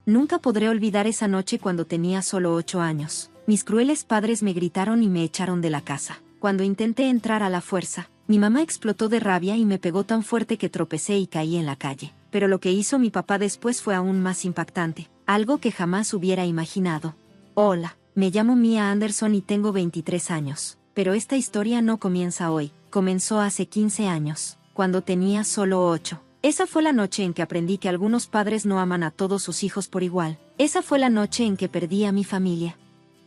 Nunca podré olvidar esa noche cuando tenía solo 8 años. Mis crueles padres me gritaron y me echaron de la casa. Cuando intenté entrar a la fuerza, mi mamá explotó de rabia y me pegó tan fuerte que tropecé y caí en la calle. Pero lo que hizo mi papá después fue aún más impactante, algo que jamás hubiera imaginado. Hola, me llamo Mia Anderson y tengo 23 años. Pero esta historia no comienza hoy, comenzó hace 15 años, cuando tenía solo 8. Esa fue la noche en que aprendí que algunos padres no aman a todos sus hijos por igual. Esa fue la noche en que perdí a mi familia.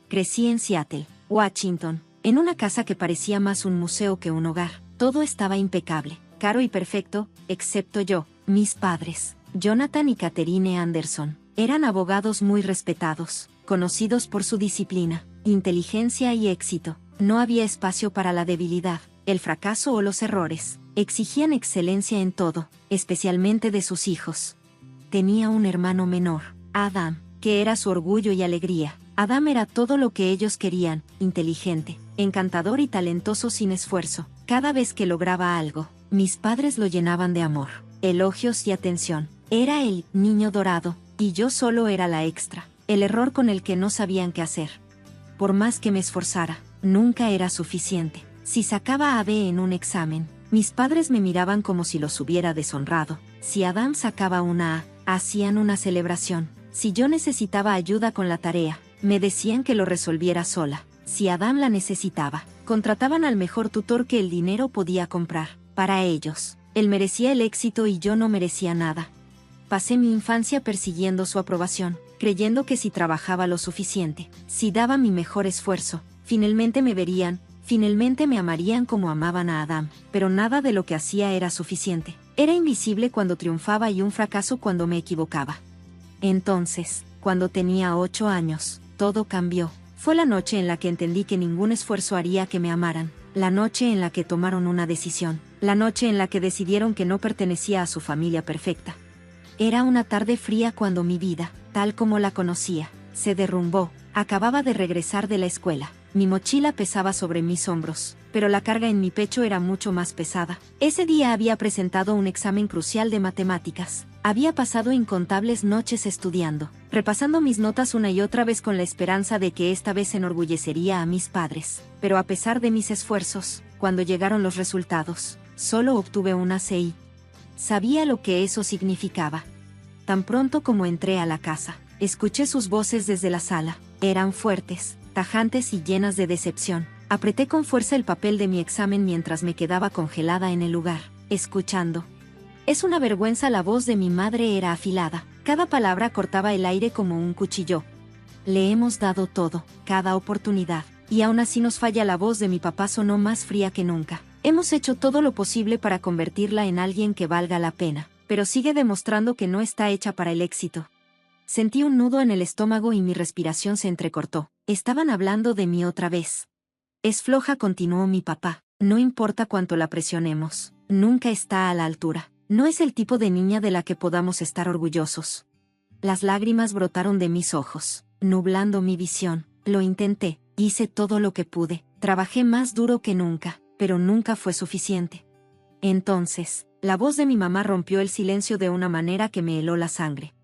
Crecí en Seattle, Washington, en una casa que parecía más un museo que un hogar. Todo estaba impecable, caro y perfecto, excepto yo. Mis padres, Jonathan y Catherine Anderson, eran abogados muy respetados, conocidos por su disciplina, inteligencia y éxito. No había espacio para la debilidad, el fracaso o los errores. Exigían excelencia en todo, especialmente de sus hijos. Tenía un hermano menor, Adam, que era su orgullo y alegría. Adam era todo lo que ellos querían, inteligente, encantador y talentoso sin esfuerzo. Cada vez que lograba algo, mis padres lo llenaban de amor, elogios y atención. Era el niño dorado, y yo solo era la extra, el error con el que no sabían qué hacer. Por más que me esforzara, nunca era suficiente. Si sacaba A B en un examen, mis padres me miraban como si los hubiera deshonrado. Si Adam sacaba una A, hacían una celebración. Si yo necesitaba ayuda con la tarea, me decían que lo resolviera sola. Si Adam la necesitaba, contrataban al mejor tutor que el dinero podía comprar. Para ellos, él merecía el éxito y yo no merecía nada. Pasé mi infancia persiguiendo su aprobación, creyendo que si trabajaba lo suficiente, si daba mi mejor esfuerzo, finalmente me verían, finalmente me amarían como amaban a Adam, pero nada de lo que hacía era suficiente. Era invisible cuando triunfaba y un fracaso cuando me equivocaba. Entonces, cuando tenía 8 años, todo cambió. Fue la noche en la que entendí que ningún esfuerzo haría que me amaran, la noche en la que tomaron una decisión, la noche en la que decidieron que no pertenecía a su familia perfecta. Era una tarde fría cuando mi vida, tal como la conocía, se derrumbó. Acababa de regresar de la escuela. Mi mochila pesaba sobre mis hombros, pero la carga en mi pecho era mucho más pesada. Ese día había presentado un examen crucial de matemáticas. Había pasado incontables noches estudiando, repasando mis notas una y otra vez con la esperanza de que esta vez enorgullecería a mis padres. Pero a pesar de mis esfuerzos, cuando llegaron los resultados, solo obtuve una CI. Sabía lo que eso significaba. Tan pronto como entré a la casa, escuché sus voces desde la sala. Eran fuertes, tajantes y llenas de decepción. Apreté con fuerza el papel de mi examen mientras me quedaba congelada en el lugar, escuchando. Es una vergüenza. La voz de mi madre era afilada. Cada palabra cortaba el aire como un cuchillo. Le hemos dado todo, cada oportunidad, y aún así nos falla. La voz de mi papá sonó más fría que nunca. Hemos hecho todo lo posible para convertirla en alguien que valga la pena, pero sigue demostrando que no está hecha para el éxito. Sentí un nudo en el estómago y mi respiración se entrecortó. Estaban hablando de mí otra vez. Es floja, continuó mi papá. No importa cuánto la presionemos, nunca está a la altura. No es el tipo de niña de la que podamos estar orgullosos. Las lágrimas brotaron de mis ojos, nublando mi visión. Lo intenté, hice todo lo que pude, trabajé más duro que nunca, pero nunca fue suficiente. Entonces, la voz de mi mamá rompió el silencio de una manera que me heló la sangre.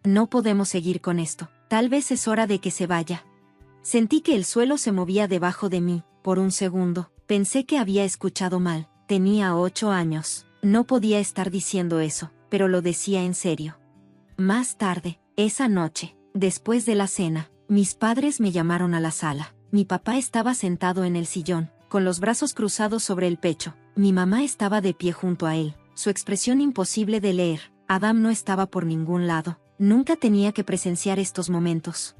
No podemos seguir con esto. Tal vez es hora de que se vaya. Sentí que el suelo se movía debajo de mí. Por un segundo, pensé que había escuchado mal. Tenía 8 años. No podía estar diciendo eso, pero lo decía en serio. Más tarde, esa noche, después de la cena, mis padres me llamaron a la sala. Mi papá estaba sentado en el sillón, con los brazos cruzados sobre el pecho. Mi mamá estaba de pie junto a él, su expresión imposible de leer. Adam no estaba por ningún lado. Nunca tenía que presenciar estos momentos.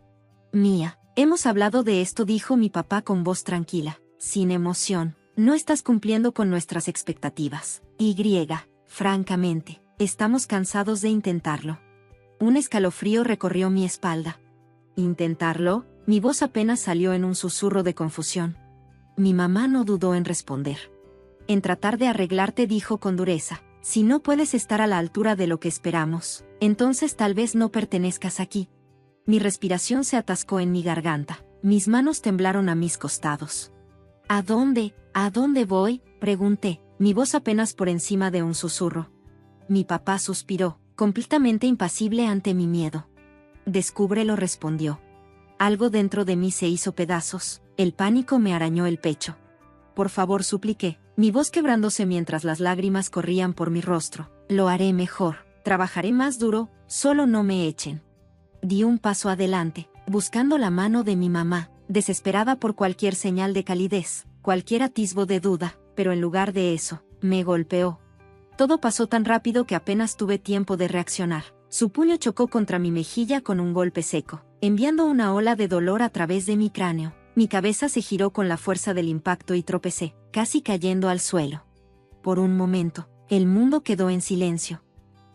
Mía, hemos hablado de esto, dijo mi papá con voz tranquila, sin emoción. No estás cumpliendo con nuestras expectativas. Francamente, estamos cansados de intentarlo. Un escalofrío recorrió mi espalda. ¿Intentarlo? Mi voz apenas salió en un susurro de confusión. Mi mamá no dudó en responder. En tratar de arreglarte, dijo con dureza. Si no puedes estar a la altura de lo que esperamos, entonces tal vez no pertenezcas aquí. Mi respiración se atascó en mi garganta. Mis manos temblaron a mis costados. ¿A dónde voy?, pregunté, mi voz apenas por encima de un susurro. Mi papá suspiró, completamente impasible ante mi miedo. Descúbrelo, respondió. Algo dentro de mí se hizo pedazos, el pánico me arañó el pecho. Por favor, supliqué, mi voz quebrándose mientras las lágrimas corrían por mi rostro. Lo haré mejor, trabajaré más duro, solo no me echen. Di un paso adelante, buscando la mano de mi mamá, desesperada por cualquier señal de calidez, cualquier atisbo de duda, pero en lugar de eso, me golpeó. Todo pasó tan rápido que apenas tuve tiempo de reaccionar. Su puño chocó contra mi mejilla con un golpe seco, enviando una ola de dolor a través de mi cráneo. Mi cabeza se giró con la fuerza del impacto y tropecé, casi cayendo al suelo. Por un momento, el mundo quedó en silencio.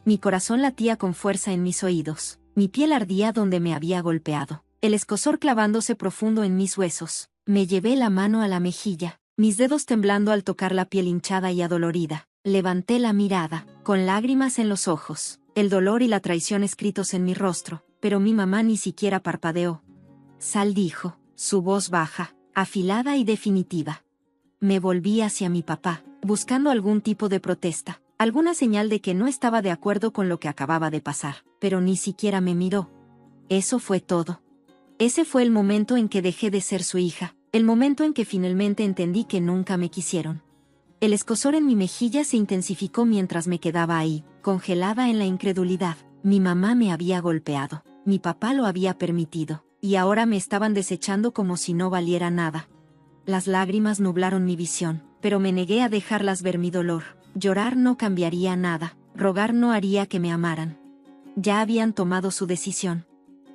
Mi corazón latía con fuerza en mis oídos, mi piel ardía donde me había golpeado, el escozor clavándose profundo en mis huesos. Me llevé la mano a la mejilla, mis dedos temblando al tocar la piel hinchada y adolorida. Levanté la mirada, con lágrimas en los ojos, el dolor y la traición escritos en mi rostro, pero mi mamá ni siquiera parpadeó. Sal, dijo, su voz baja, afilada y definitiva. Me volví hacia mi papá, buscando algún tipo de protesta, alguna señal de que no estaba de acuerdo con lo que acababa de pasar, pero ni siquiera me miró. Eso fue todo. Ese fue el momento en que dejé de ser su hija, el momento en que finalmente entendí que nunca me quisieron. El escozor en mi mejilla se intensificó mientras me quedaba ahí, congelada en la incredulidad. Mi mamá me había golpeado, mi papá lo había permitido, y ahora me estaban desechando como si no valiera nada. Las lágrimas nublaron mi visión, pero me negué a dejarlas ver mi dolor. Llorar no cambiaría nada, rogar no haría que me amaran. Ya habían tomado su decisión.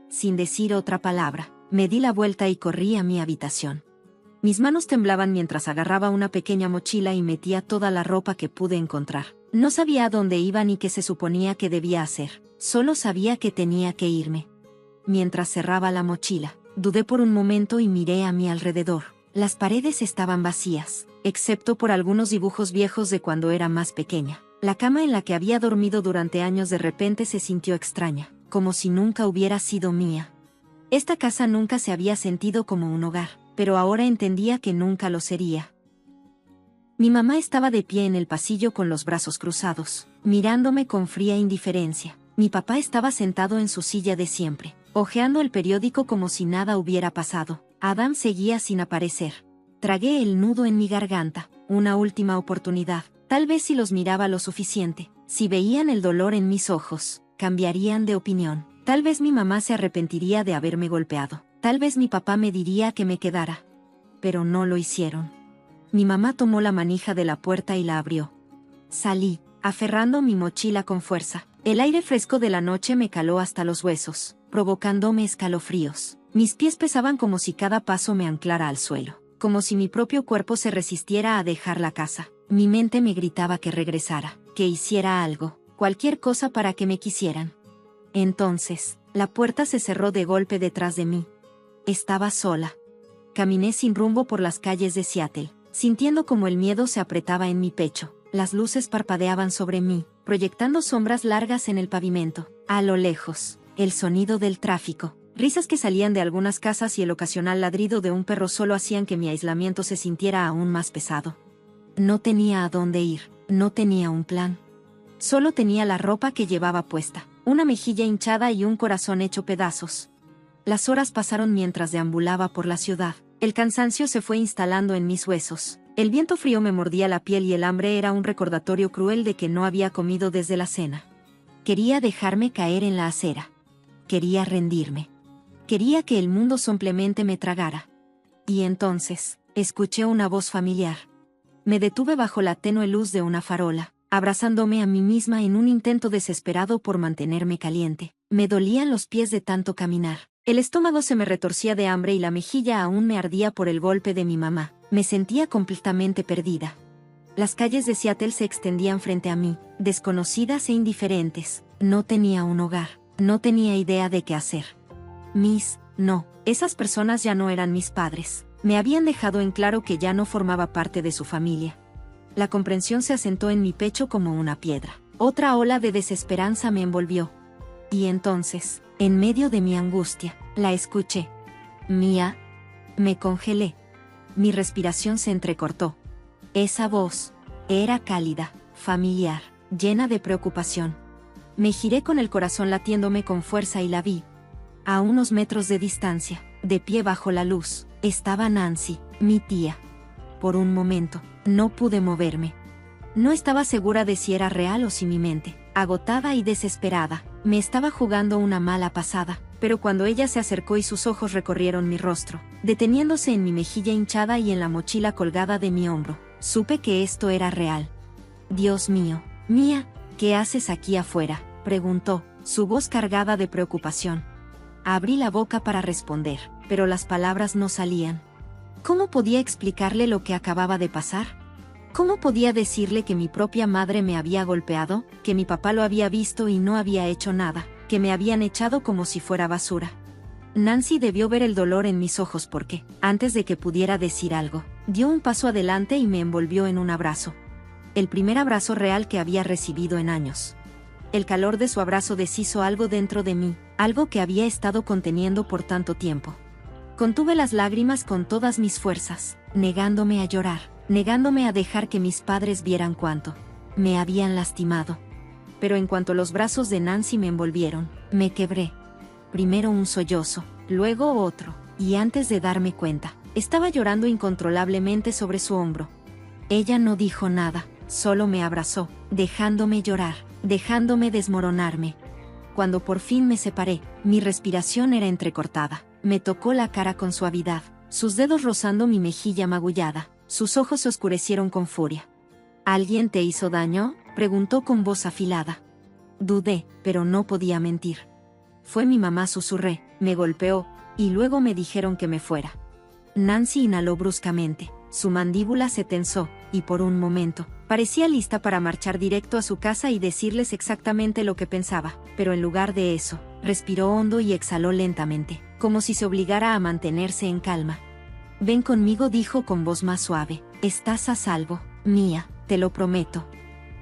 Sin decir otra palabra, me di la vuelta y corrí a mi habitación. Mis manos temblaban mientras agarraba una pequeña mochila y metía toda la ropa que pude encontrar. No sabía a dónde iba ni qué se suponía que debía hacer, solo sabía que tenía que irme. Mientras cerraba la mochila, dudé por un momento y miré a mi alrededor. Las paredes estaban vacías, excepto por algunos dibujos viejos de cuando era más pequeña. La cama en la que había dormido durante años de repente se sintió extraña, como si nunca hubiera sido mía. Esta casa nunca se había sentido como un hogar, pero ahora entendía que nunca lo sería. Mi mamá estaba de pie en el pasillo con los brazos cruzados, mirándome con fría indiferencia. Mi papá estaba sentado en su silla de siempre, hojeando el periódico como si nada hubiera pasado. Adam seguía sin aparecer. Tragué el nudo en mi garganta, una última oportunidad. Tal vez si los miraba lo suficiente, si veían el dolor en mis ojos, cambiarían de opinión. Tal vez mi mamá se arrepentiría de haberme golpeado. Tal vez mi papá me diría que me quedara. Pero no lo hicieron. Mi mamá tomó la manija de la puerta y la abrió. Salí, aferrando mi mochila con fuerza. El aire fresco de la noche me caló hasta los huesos, provocándome escalofríos. Mis pies pesaban como si cada paso me anclara al suelo, como si mi propio cuerpo se resistiera a dejar la casa. Mi mente me gritaba que regresara, que hiciera algo, cualquier cosa para que me quisieran. Entonces, la puerta se cerró de golpe detrás de mí. Estaba sola. Caminé sin rumbo por las calles de Seattle, sintiendo como el miedo se apretaba en mi pecho. Las luces parpadeaban sobre mí, proyectando sombras largas en el pavimento. A lo lejos, el sonido del tráfico, risas que salían de algunas casas y el ocasional ladrido de un perro solo hacían que mi aislamiento se sintiera aún más pesado. No tenía a dónde ir, no tenía un plan. Solo tenía la ropa que llevaba puesta, una mejilla hinchada y un corazón hecho pedazos. Las horas pasaron mientras deambulaba por la ciudad. El cansancio se fue instalando en mis huesos. El viento frío me mordía la piel y el hambre era un recordatorio cruel de que no había comido desde la cena. Quería dejarme caer en la acera. Quería rendirme. Quería que el mundo simplemente me tragara. Y entonces, escuché una voz familiar. Me detuve bajo la tenue luz de una farola, abrazándome a mí misma en un intento desesperado por mantenerme caliente. Me dolían los pies de tanto caminar. El estómago se me retorcía de hambre y la mejilla aún me ardía por el golpe de mi mamá. Me sentía completamente perdida. Las calles de Seattle se extendían frente a mí, desconocidas e indiferentes. No tenía un hogar, no tenía idea de qué hacer. No, esas personas ya no eran mis padres. Me habían dejado en claro que ya no formaba parte de su familia. La comprensión se asentó en mi pecho como una piedra. Otra ola de desesperanza me envolvió. Y entonces, en medio de mi angustia, la escuché. Mía. Me congelé. Mi respiración se entrecortó. Esa voz era cálida, familiar, llena de preocupación. Me giré con el corazón latiéndome con fuerza y la vi. A unos metros de distancia, de pie bajo la luz, estaba Nancy, mi tía. Por un momento, no pude moverme. No estaba segura de si era real o si mi mente, agotada y desesperada, me estaba jugando una mala pasada, pero cuando ella se acercó y sus ojos recorrieron mi rostro, deteniéndose en mi mejilla hinchada y en la mochila colgada de mi hombro, supe que esto era real. Dios mío, Mía, ¿qué haces aquí afuera?, preguntó, su voz cargada de preocupación. Abrí la boca para responder, pero las palabras no salían. ¿Cómo podía explicarle lo que acababa de pasar? ¿Cómo podía decirle que mi propia madre me había golpeado, que mi papá lo había visto y no había hecho nada, que me habían echado como si fuera basura? Nancy debió ver el dolor en mis ojos porque, antes de que pudiera decir algo, dio un paso adelante y me envolvió en un abrazo. El primer abrazo real que había recibido en años. El calor de su abrazo deshizo algo dentro de mí, algo que había estado conteniendo por tanto tiempo. Contuve las lágrimas con todas mis fuerzas, negándome a llorar, negándome a dejar que mis padres vieran cuánto me habían lastimado. Pero en cuanto los brazos de Nancy me envolvieron, me quebré. Primero un sollozo, luego otro, y antes de darme cuenta, estaba llorando incontrolablemente sobre su hombro. Ella no dijo nada, solo me abrazó, dejándome llorar, dejándome desmoronarme. Cuando por fin me separé, mi respiración era entrecortada. Me tocó la cara con suavidad, sus dedos rozando mi mejilla magullada, sus ojos se oscurecieron con furia. ¿Alguien te hizo daño?, preguntó con voz afilada. Dudé, pero no podía mentir. Fue mi mamá, susurré, me golpeó, y luego me dijeron que me fuera. Nancy inhaló bruscamente, su mandíbula se tensó, y por un momento, parecía lista para marchar directo a su casa y decirles exactamente lo que pensaba, pero en lugar de eso, respiró hondo y exhaló lentamente, como si se obligara a mantenerse en calma. Ven conmigo, dijo con voz más suave, estás a salvo, Mía, te lo prometo.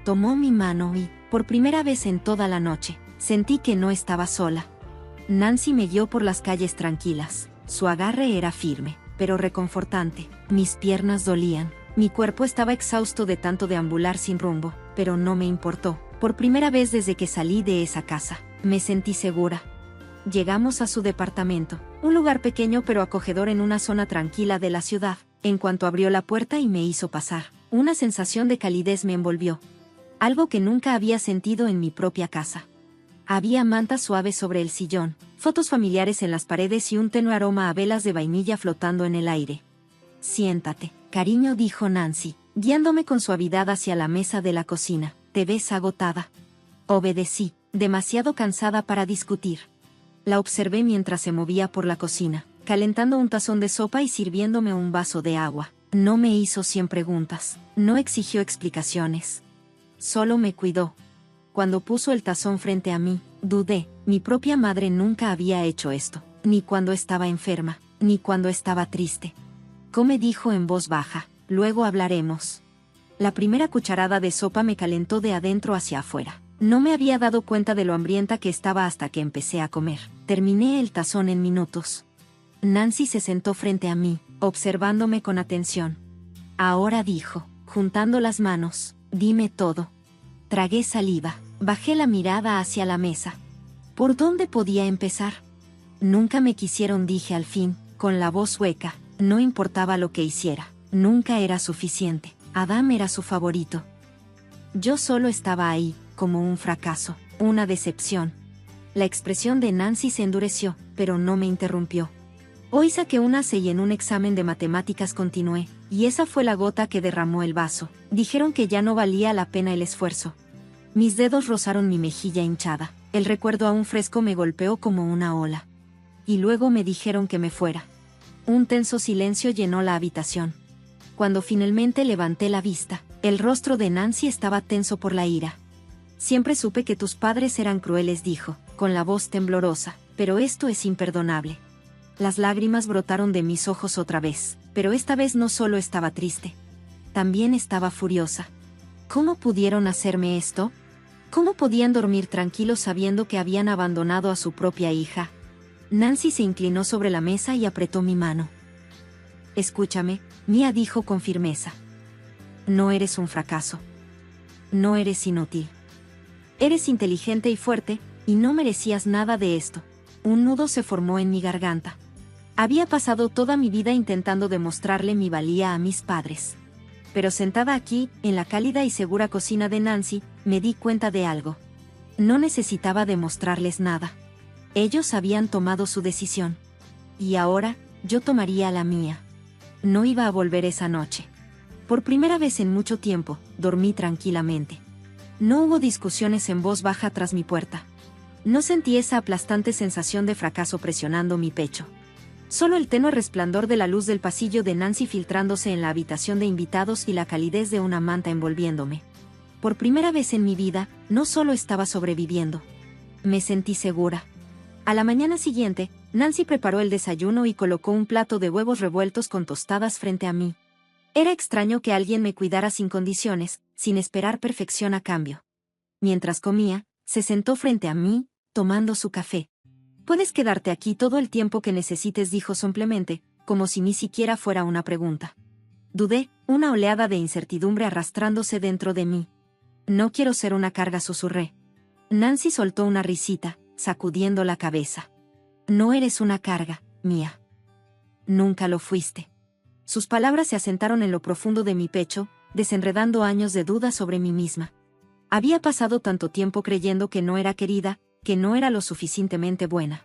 Tomó mi mano y, por primera vez en toda la noche, sentí que no estaba sola. Nancy me guió por las calles tranquilas, su agarre era firme, pero reconfortante, mis piernas dolían. Mi cuerpo estaba exhausto de tanto deambular sin rumbo, pero no me importó. Por primera vez desde que salí de esa casa, me sentí segura. Llegamos a su departamento, un lugar pequeño pero acogedor en una zona tranquila de la ciudad. En cuanto abrió la puerta y me hizo pasar, una sensación de calidez me envolvió. Algo que nunca había sentido en mi propia casa. Había mantas suaves sobre el sillón, fotos familiares en las paredes y un tenue aroma a velas de vainilla flotando en el aire. Siéntate, cariño, dijo Nancy, guiándome con suavidad hacia la mesa de la cocina. Te ves agotada. Obedecí, demasiado cansada para discutir. La observé mientras se movía por la cocina, calentando un tazón de sopa y sirviéndome un vaso de agua. No me hizo 100 preguntas, no exigió explicaciones. Solo me cuidó. Cuando puso el tazón frente a mí, dudé, mi propia madre nunca había hecho esto, ni cuando estaba enferma, ni cuando estaba triste. Come, dijo en voz baja, luego hablaremos. La primera cucharada de sopa me calentó de adentro hacia afuera. No me había dado cuenta de lo hambrienta que estaba hasta que empecé a comer. Terminé el tazón en minutos. Nancy se sentó frente a mí, observándome con atención. Ahora, dijo, juntando las manos, dime todo. Tragué saliva, bajé la mirada hacia la mesa. ¿Por dónde podía empezar? Nunca me quisieron, dije al fin, con la voz hueca. No importaba lo que hiciera, nunca era suficiente. Adam era su favorito. Yo solo estaba ahí, como un fracaso, una decepción. La expresión de Nancy se endureció, pero no me interrumpió. Hoy saqué una C y en un examen de matemáticas continué, y esa fue la gota que derramó el vaso. Dijeron que ya no valía la pena el esfuerzo. Mis dedos rozaron mi mejilla hinchada, el recuerdo aún fresco me golpeó como una ola. Y luego me dijeron que me fuera. Un tenso silencio llenó la habitación. Cuando finalmente levanté la vista, el rostro de Nancy estaba tenso por la ira. Siempre supe que tus padres eran crueles, dijo, con la voz temblorosa, pero esto es imperdonable. Las lágrimas brotaron de mis ojos otra vez, pero esta vez no solo estaba triste. También estaba furiosa. ¿Cómo pudieron hacerme esto? ¿Cómo podían dormir tranquilos sabiendo que habían abandonado a su propia hija? Nancy se inclinó sobre la mesa y apretó mi mano. Escúchame, Mía, dijo con firmeza. No eres un fracaso. No eres inútil. Eres inteligente y fuerte, y no merecías nada de esto. Un nudo se formó en mi garganta. Había pasado toda mi vida intentando demostrarle mi valía a mis padres. Pero sentada aquí, en la cálida y segura cocina de Nancy, me di cuenta de algo. No necesitaba demostrarles nada. Ellos habían tomado su decisión. Y ahora, yo tomaría la mía. No iba a volver esa noche. Por primera vez en mucho tiempo, dormí tranquilamente. No hubo discusiones en voz baja tras mi puerta. No sentí esa aplastante sensación de fracaso presionando mi pecho. Solo el tenue resplandor de la luz del pasillo de Nancy filtrándose en la habitación de invitados y la calidez de una manta envolviéndome. Por primera vez en mi vida, no solo estaba sobreviviendo. Me sentí segura. A la mañana siguiente, Nancy preparó el desayuno y colocó un plato de huevos revueltos con tostadas frente a mí. Era extraño que alguien me cuidara sin condiciones, sin esperar perfección a cambio. Mientras comía, se sentó frente a mí, tomando su café. «Puedes quedarte aquí todo el tiempo que necesites», dijo simplemente, como si ni siquiera fuera una pregunta. Dudé, una oleada de incertidumbre arrastrándose dentro de mí. «No quiero ser una carga», susurré. Nancy soltó una risita, sacudiendo la cabeza. «No eres una carga, Mía. Nunca lo fuiste». Sus palabras se asentaron en lo profundo de mi pecho, desenredando años de duda sobre mí misma. Había pasado tanto tiempo creyendo que no era querida, que no era lo suficientemente buena.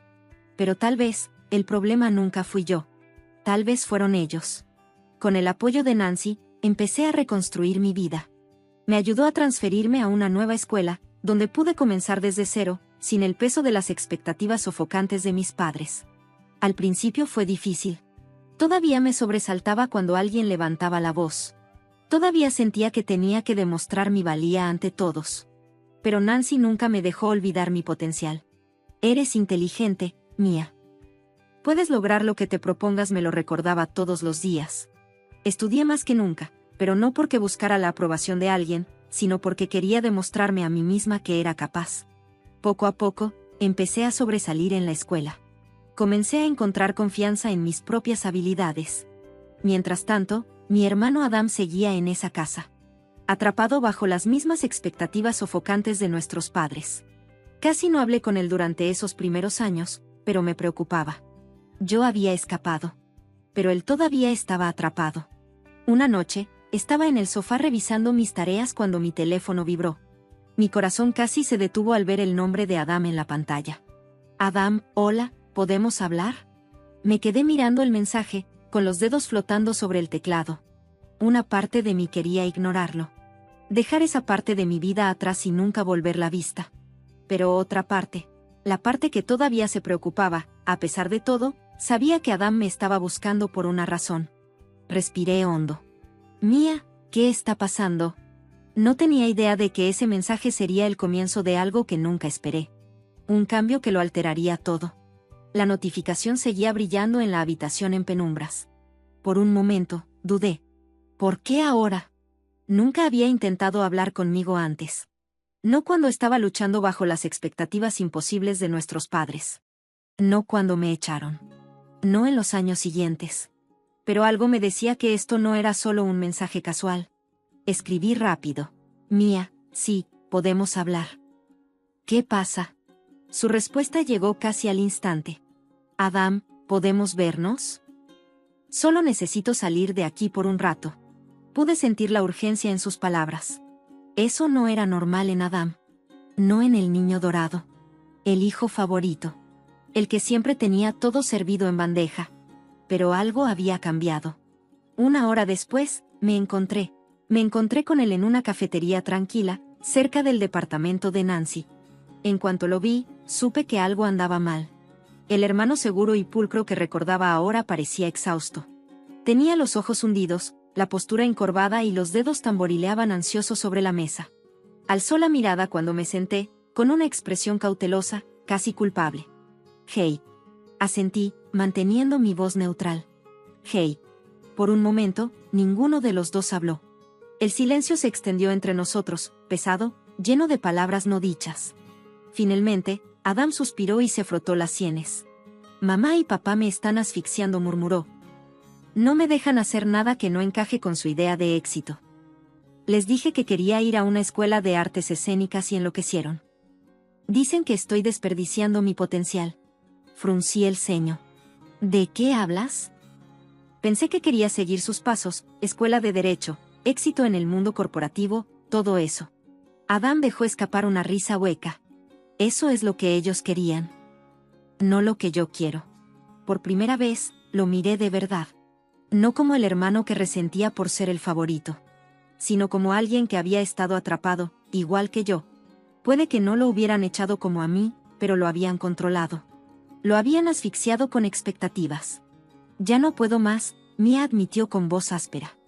Pero tal vez, el problema nunca fui yo. Tal vez fueron ellos. Con el apoyo de Nancy, empecé a reconstruir mi vida. Me ayudó a transferirme a una nueva escuela, donde pude comenzar desde cero, sin el peso de las expectativas sofocantes de mis padres. Al principio fue difícil. Todavía me sobresaltaba cuando alguien levantaba la voz. Todavía sentía que tenía que demostrar mi valía ante todos. Pero Nancy nunca me dejó olvidar mi potencial. «Eres inteligente, Mía. Puedes lograr lo que te propongas», me lo recordaba todos los días. Estudié más que nunca, pero no porque buscara la aprobación de alguien, sino porque quería demostrarme a mí misma que era capaz. Poco a poco, empecé a sobresalir en la escuela. Comencé a encontrar confianza en mis propias habilidades. Mientras tanto, mi hermano Adam seguía en esa casa, atrapado bajo las mismas expectativas sofocantes de nuestros padres. Casi no hablé con él durante esos primeros años, pero me preocupaba. Yo había escapado. Pero él todavía estaba atrapado. Una noche, estaba en el sofá revisando mis tareas cuando mi teléfono vibró. Mi corazón casi se detuvo al ver el nombre de Adam en la pantalla. «Adam, hola, ¿podemos hablar?». Me quedé mirando el mensaje, con los dedos flotando sobre el teclado. Una parte de mí quería ignorarlo. Dejar esa parte de mi vida atrás y nunca volver la vista. Pero otra parte, la parte que todavía se preocupaba, a pesar de todo, sabía que Adam me estaba buscando por una razón. Respiré hondo. «Mía, ¿qué está pasando?». No tenía idea de que ese mensaje sería el comienzo de algo que nunca esperé. Un cambio que lo alteraría todo. La notificación seguía brillando en la habitación en penumbras. Por un momento, dudé. ¿Por qué ahora? Nunca había intentado hablar conmigo antes. No cuando estaba luchando bajo las expectativas imposibles de nuestros padres. No cuando me echaron. No en los años siguientes. Pero algo me decía que esto no era solo un mensaje casual. Escribí rápido. «Mía, sí, podemos hablar». «¿Qué pasa?». Su respuesta llegó casi al instante. «Adam, ¿podemos vernos?». «Solo necesito salir de aquí por un rato». Pude sentir la urgencia en sus palabras. Eso no era normal en Adam. No en el niño dorado. El hijo favorito. El que siempre tenía todo servido en bandeja. Pero algo había cambiado. Una hora después, me encontré con él en una cafetería tranquila, cerca del departamento de Nancy. En cuanto lo vi, supe que algo andaba mal. El hermano seguro y pulcro que recordaba ahora parecía exhausto. Tenía los ojos hundidos, la postura encorvada y los dedos tamborileaban ansiosos sobre la mesa. Alzó la mirada cuando me senté, con una expresión cautelosa, casi culpable. «Hey». Asentí, manteniendo mi voz neutral. «Hey». Por un momento, ninguno de los dos habló. El silencio se extendió entre nosotros, pesado, lleno de palabras no dichas. Finalmente, Adam suspiró y se frotó las sienes. «Mamá y papá me están asfixiando», murmuró. «No me dejan hacer nada que no encaje con su idea de éxito. Les dije que quería ir a una escuela de artes escénicas y enloquecieron. Dicen que estoy desperdiciando mi potencial». Fruncí el ceño. ¿De qué hablas? Pensé que quería seguir sus pasos, escuela de derecho, éxito en el mundo corporativo, todo eso. Adam dejó escapar una risa hueca. Eso es lo que ellos querían. No lo que yo quiero. Por primera vez, lo miré de verdad. No como el hermano que resentía por ser el favorito, sino como alguien que había estado atrapado, igual que yo. Puede que no lo hubieran echado como a mí, pero lo habían controlado. Lo habían asfixiado con expectativas. Ya no puedo más, Mia admitió con voz áspera.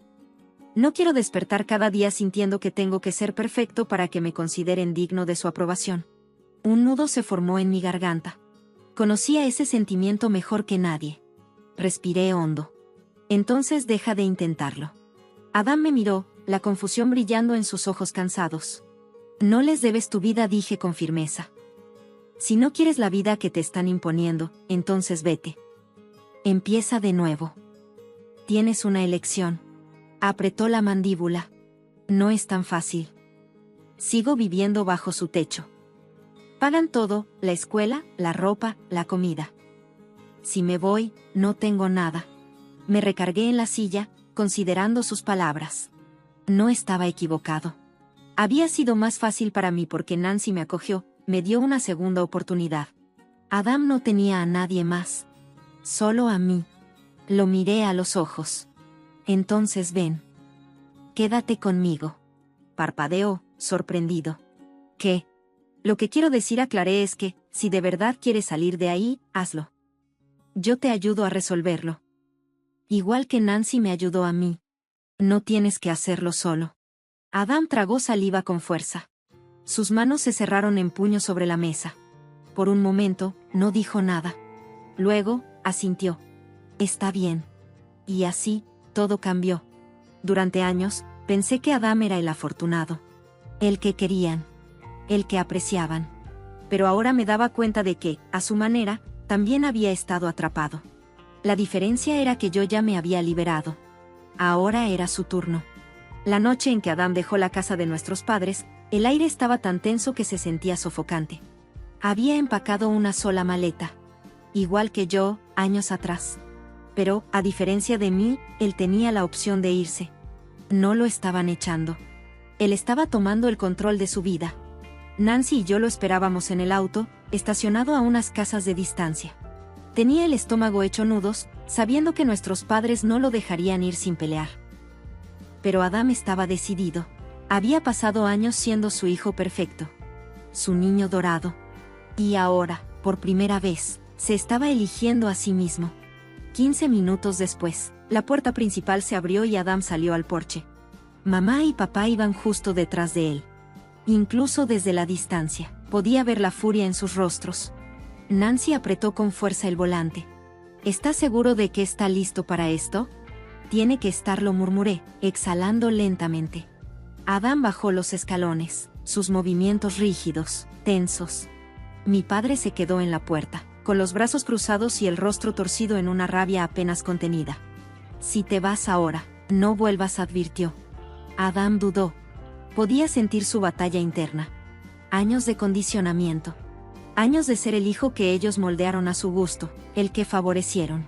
No quiero despertar cada día sintiendo que tengo que ser perfecto para que me consideren digno de su aprobación. Un nudo se formó en mi garganta. Conocía ese sentimiento mejor que nadie. Respiré hondo. Entonces deja de intentarlo. Adam me miró, la confusión brillando en sus ojos cansados. No les debes tu vida, dije con firmeza. Si no quieres la vida que te están imponiendo, entonces vete. Empieza de nuevo. Tienes una elección. Apretó la mandíbula. No es tan fácil. Sigo viviendo bajo su techo. Pagan todo, la escuela, la ropa, la comida. Si me voy, no tengo nada. Me recargué en la silla, considerando sus palabras. No estaba equivocado. Había sido más fácil para mí porque Nancy me acogió, me dio una segunda oportunidad. Adam no tenía a nadie más. Solo a mí. Lo miré a los ojos. Entonces ven. Quédate conmigo. Parpadeó, sorprendido. ¿Qué? Lo que quiero decir, aclaré, es que, si de verdad quieres salir de ahí, hazlo. Yo te ayudo a resolverlo. Igual que Nancy me ayudó a mí. No tienes que hacerlo solo. Adam tragó saliva con fuerza. Sus manos se cerraron en puño sobre la mesa. Por un momento, no dijo nada. Luego, asintió. Está bien. Y así, todo cambió. Durante años, pensé que Adam era el afortunado. El que querían. El que apreciaban. Pero ahora me daba cuenta de que, a su manera, también había estado atrapado. La diferencia era que yo ya me había liberado. Ahora era su turno. La noche en que Adam dejó la casa de nuestros padres, el aire estaba tan tenso que se sentía sofocante. Había empacado una sola maleta. Igual que yo, años atrás. Pero, a diferencia de mí, él tenía la opción de irse. No lo estaban echando. Él estaba tomando el control de su vida. Nancy y yo lo esperábamos en el auto, estacionado a unas casas de distancia. Tenía el estómago hecho nudos, sabiendo que nuestros padres no lo dejarían ir sin pelear. Pero Adam estaba decidido. Había pasado años siendo su hijo perfecto. Su niño dorado. Y ahora, por primera vez, se estaba eligiendo a sí mismo. 15 minutos después, la puerta principal se abrió y Adam salió al porche. Mamá y papá iban justo detrás de él. Incluso desde la distancia, podía ver la furia en sus rostros. Nancy apretó con fuerza el volante. ¿Estás seguro de que está listo para esto? Tiene que estarlo, murmuré, exhalando lentamente. Adam bajó los escalones, sus movimientos rígidos, tensos. Mi padre se quedó en la puerta, con los brazos cruzados y el rostro torcido en una rabia apenas contenida. Si te vas ahora, no vuelvas, advirtió. Adam dudó. Podía sentir su batalla interna. Años de condicionamiento. Años de ser el hijo que ellos moldearon a su gusto, el que favorecieron.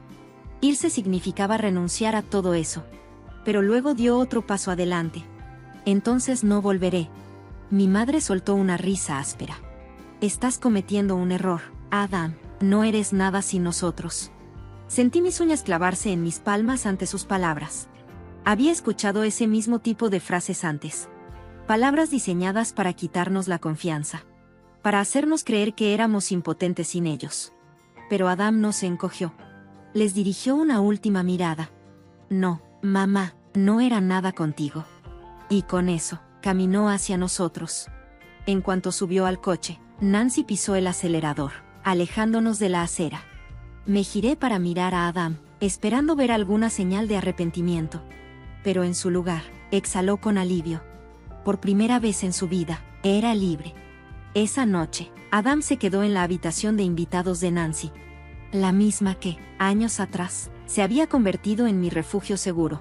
Irse significaba renunciar a todo eso. Pero luego dio otro paso adelante. Entonces no volveré. Mi madre soltó una risa áspera. Estás cometiendo un error, Adam. No eres nada sin nosotros. Sentí mis uñas clavarse en mis palmas ante sus palabras. Había escuchado ese mismo tipo de frases antes. Palabras diseñadas para quitarnos la confianza. Para hacernos creer que éramos impotentes sin ellos. Pero Adam no se encogió. Les dirigió una última mirada. No, mamá, no era nada contigo. Y con eso, caminó hacia nosotros. En cuanto subió al coche, Nancy pisó el acelerador, alejándonos de la acera. Me giré para mirar a Adam, esperando ver alguna señal de arrepentimiento. Pero en su lugar, exhaló con alivio. Por primera vez en su vida, era libre. Esa noche, Adam se quedó en la habitación de invitados de Nancy. La misma que, años atrás, se había convertido en mi refugio seguro.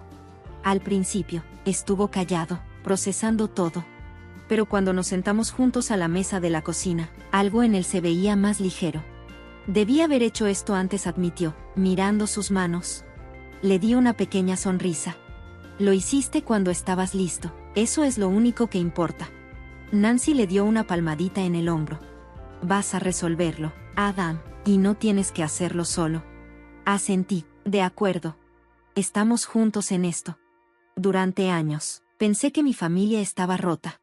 Al principio, estuvo callado, procesando todo. Pero cuando nos sentamos juntos a la mesa de la cocina, algo en él se veía más ligero. Debí haber hecho esto antes, admitió, mirando sus manos. Le di una pequeña sonrisa. Lo hiciste cuando estabas listo, eso es lo único que importa. Nancy le dio una palmadita en el hombro. Vas a resolverlo, Adam, y no tienes que hacerlo solo. Asentí, de acuerdo. Estamos juntos en esto. Durante años, pensé que mi familia estaba rota.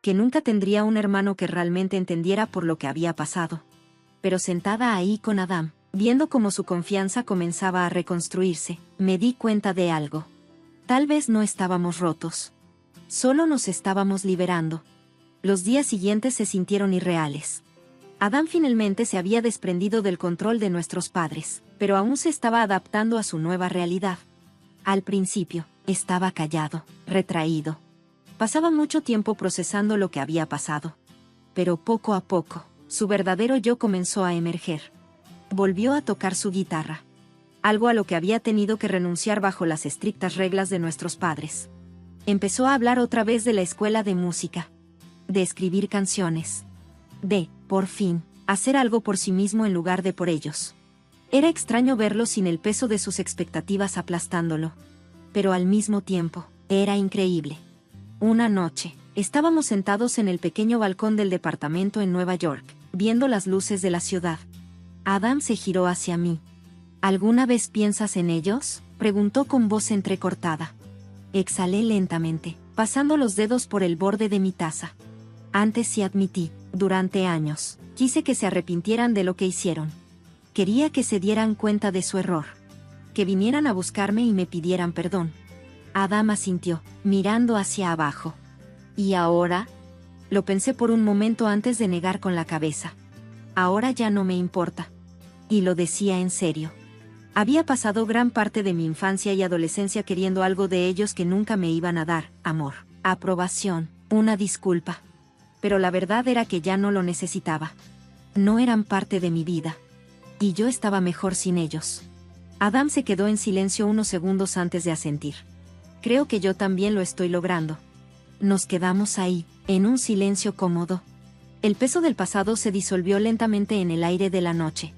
Que nunca tendría un hermano que realmente entendiera por lo que había pasado. Pero sentada ahí con Adam, viendo cómo su confianza comenzaba a reconstruirse, me di cuenta de algo. Tal vez no estábamos rotos. Solo nos estábamos liberando. Los días siguientes se sintieron irreales. Adam finalmente se había desprendido del control de nuestros padres, pero aún se estaba adaptando a su nueva realidad. Al principio, estaba callado, retraído. Pasaba mucho tiempo procesando lo que había pasado. Pero poco a poco, su verdadero yo comenzó a emerger. Volvió a tocar su guitarra. Algo a lo que había tenido que renunciar bajo las estrictas reglas de nuestros padres. Empezó a hablar otra vez de la escuela de música. De escribir canciones. De, por fin, hacer algo por sí mismo en lugar de por ellos. Era extraño verlo sin el peso de sus expectativas aplastándolo. Pero al mismo tiempo, era increíble. Una noche, estábamos sentados en el pequeño balcón del departamento en Nueva York, viendo las luces de la ciudad. Adam se giró hacia mí. ¿Alguna vez piensas en ellos?, preguntó con voz entrecortada. Exhalé lentamente, pasando los dedos por el borde de mi taza. Antes sí, admití, durante años, quise que se arrepintieran de lo que hicieron. Quería que se dieran cuenta de su error. Que vinieran a buscarme y me pidieran perdón. Adam asintió, mirando hacia abajo. ¿Y ahora? Lo pensé por un momento antes de negar con la cabeza. Ahora ya no me importa. Y lo decía en serio. Había pasado gran parte de mi infancia y adolescencia queriendo algo de ellos que nunca me iban a dar: amor, aprobación, una disculpa. Pero la verdad era que ya no lo necesitaba. No eran parte de mi vida. Y yo estaba mejor sin ellos. Adam se quedó en silencio unos segundos antes de asentir. Creo que yo también lo estoy logrando. Nos quedamos ahí, en un silencio cómodo. El peso del pasado se disolvió lentamente en el aire de la noche.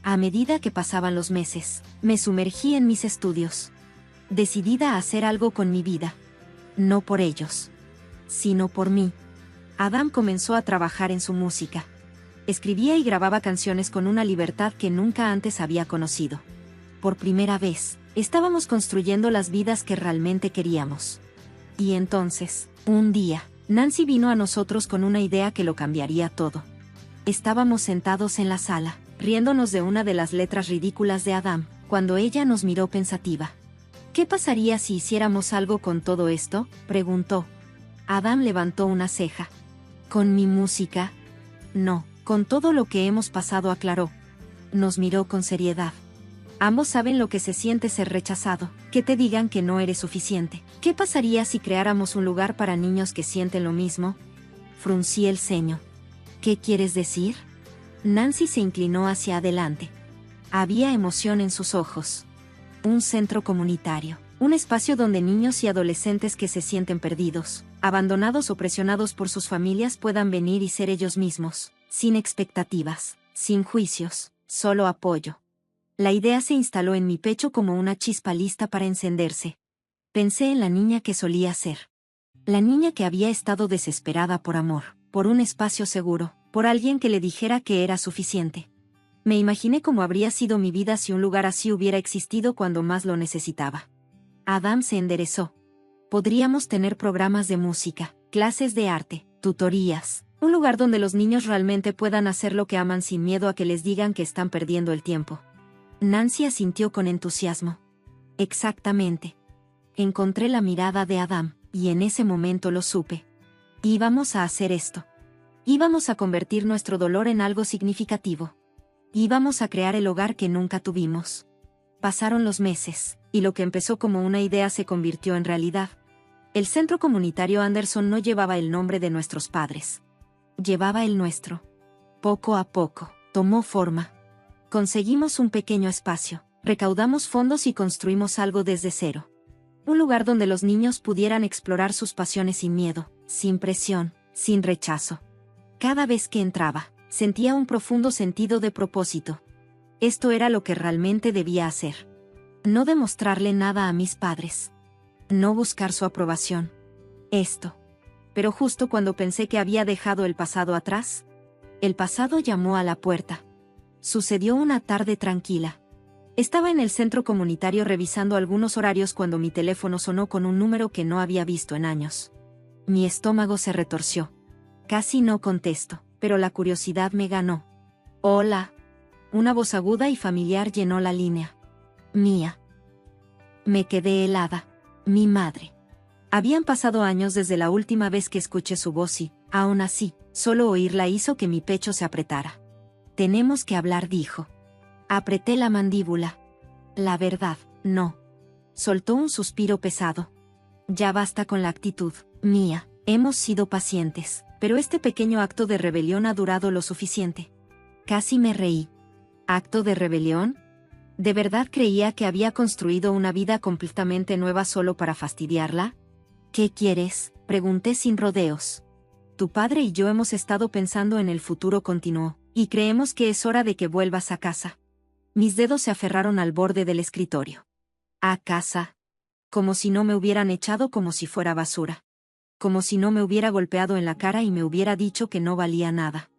A medida que pasaban los meses, me sumergí en mis estudios. Decidida a hacer algo con mi vida. No por ellos, sino por mí. Adam comenzó a trabajar en su música. Escribía y grababa canciones con una libertad que nunca antes había conocido. Por primera vez, estábamos construyendo las vidas que realmente queríamos. Y entonces, un día, Nancy vino a nosotros con una idea que lo cambiaría todo. Estábamos sentados en la sala, riéndonos de una de las letras ridículas de Adam, cuando ella nos miró pensativa. ¿Qué pasaría si hiciéramos algo con todo esto?, preguntó. Adam levantó una ceja. ¿Con mi música? No, con todo lo que hemos pasado, aclaró. Nos miró con seriedad. Ambos saben lo que se siente ser rechazado, que te digan que no eres suficiente. ¿Qué pasaría si creáramos un lugar para niños que sienten lo mismo? Fruncí el ceño. ¿Qué quieres decir? Nancy se inclinó hacia adelante. Había emoción en sus ojos. Un centro comunitario. Un espacio donde niños y adolescentes que se sienten perdidos, abandonados o presionados por sus familias puedan venir y ser ellos mismos, sin expectativas, sin juicios, solo apoyo. La idea se instaló en mi pecho como una chispa lista para encenderse. Pensé en la niña que solía ser. La niña que había estado desesperada por amor, por un espacio seguro, por alguien que le dijera que era suficiente. Me imaginé cómo habría sido mi vida si un lugar así hubiera existido cuando más lo necesitaba. Adam se enderezó. Podríamos tener programas de música, clases de arte, tutorías, un lugar donde los niños realmente puedan hacer lo que aman sin miedo a que les digan que están perdiendo el tiempo. Nancy asintió con entusiasmo. Exactamente. Encontré la mirada de Adam, y en ese momento lo supe. Íbamos a hacer esto. Íbamos a convertir nuestro dolor en algo significativo. Íbamos a crear el hogar que nunca tuvimos. Pasaron los meses, y lo que empezó como una idea se convirtió en realidad. El centro comunitario Anderson no llevaba el nombre de nuestros padres. Llevaba el nuestro. Poco a poco, tomó forma. Conseguimos un pequeño espacio, recaudamos fondos y construimos algo desde cero. Un lugar donde los niños pudieran explorar sus pasiones sin miedo, sin presión, sin rechazo. Cada vez que entraba, sentía un profundo sentido de propósito, Esto era lo que realmente debía hacer. No demostrarle nada a mis padres. No buscar su aprobación. Esto. Pero justo cuando pensé que había dejado el pasado atrás, el pasado llamó a la puerta. Sucedió una tarde tranquila. Estaba en el centro comunitario revisando algunos horarios cuando mi teléfono sonó con un número que no había visto en años. Mi estómago se retorció. Casi no contesto, pero la curiosidad me ganó. Hola. Una voz aguda y familiar llenó la línea. Mía. Me quedé helada. Mi madre. Habían pasado años desde la última vez que escuché su voz y, aún así, solo oírla hizo que mi pecho se apretara. Tenemos que hablar, dijo. Apreté la mandíbula. La verdad, no. Soltó un suspiro pesado. Ya basta con la actitud, Mía. Hemos sido pacientes, pero este pequeño acto de rebelión ha durado lo suficiente. Casi me reí. ¿Acto de rebelión? ¿De verdad creía que había construido una vida completamente nueva solo para fastidiarla? ¿Qué quieres?, pregunté sin rodeos. Tu padre y yo hemos estado pensando en el futuro, continuó, y creemos que es hora de que vuelvas a casa. Mis dedos se aferraron al borde del escritorio. ¿A casa? Como si no me hubieran echado como si fuera basura. Como si no me hubiera golpeado en la cara y me hubiera dicho que no valía nada.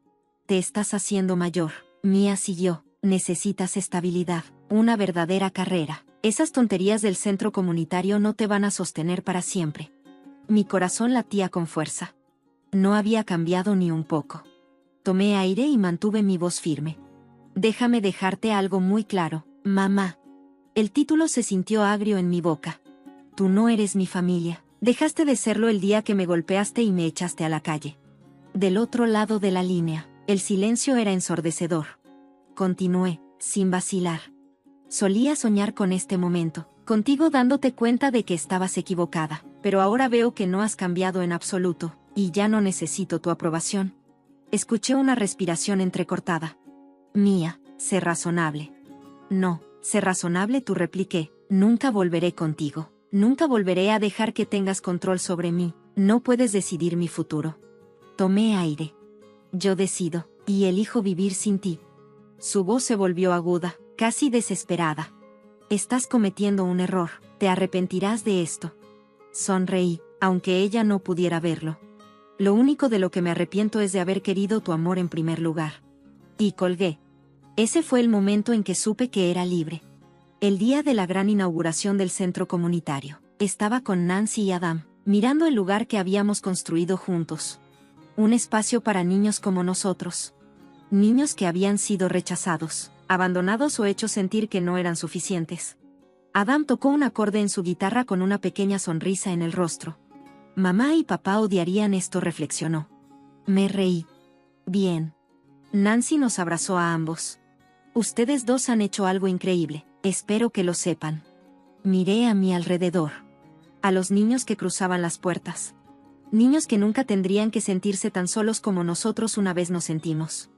Te estás haciendo mayor, Mía siguió. Necesitas estabilidad, una verdadera carrera. Esas tonterías del centro comunitario no te van a sostener para siempre. Mi corazón latía con fuerza. No había cambiado ni un poco. Tomé aire y mantuve mi voz firme. Déjame dejarte algo muy claro, mamá. El título se sintió agrio en mi boca. Tú no eres mi familia. Dejaste de serlo el día que me golpeaste y me echaste a la calle. Del otro lado de la línea, el silencio era ensordecedor. Continué, sin vacilar. Solía soñar con este momento, contigo dándote cuenta de que estabas equivocada, pero ahora veo que no has cambiado en absoluto, y ya no necesito tu aprobación. Escuché una respiración entrecortada. Mía, sé razonable. No, sé razonable, tú, repliqué. Nunca volveré contigo. Nunca volveré a dejar que tengas control sobre mí. No puedes decidir mi futuro. Tomé aire. Yo decido, y elijo vivir sin ti. Su voz se volvió aguda, casi desesperada. Estás cometiendo un error, te arrepentirás de esto. Sonreí, aunque ella no pudiera verlo. Lo único de lo que me arrepiento es de haber querido tu amor en primer lugar. Y colgué. Ese fue el momento en que supe que era libre. El día de la gran inauguración del centro comunitario. Estaba con Nancy y Adam, mirando el lugar que habíamos construido juntos. Un espacio para niños como nosotros. Niños que habían sido rechazados, abandonados o hechos sentir que no eran suficientes. Adam tocó un acorde en su guitarra con una pequeña sonrisa en el rostro. Mamá y papá odiarían esto, reflexionó. Me reí. Bien. Nancy nos abrazó a ambos. Ustedes dos han hecho algo increíble, espero que lo sepan. Miré a mi alrededor. A los niños que cruzaban las puertas. Niños que nunca tendrían que sentirse tan solos como nosotros una vez nos sentimos.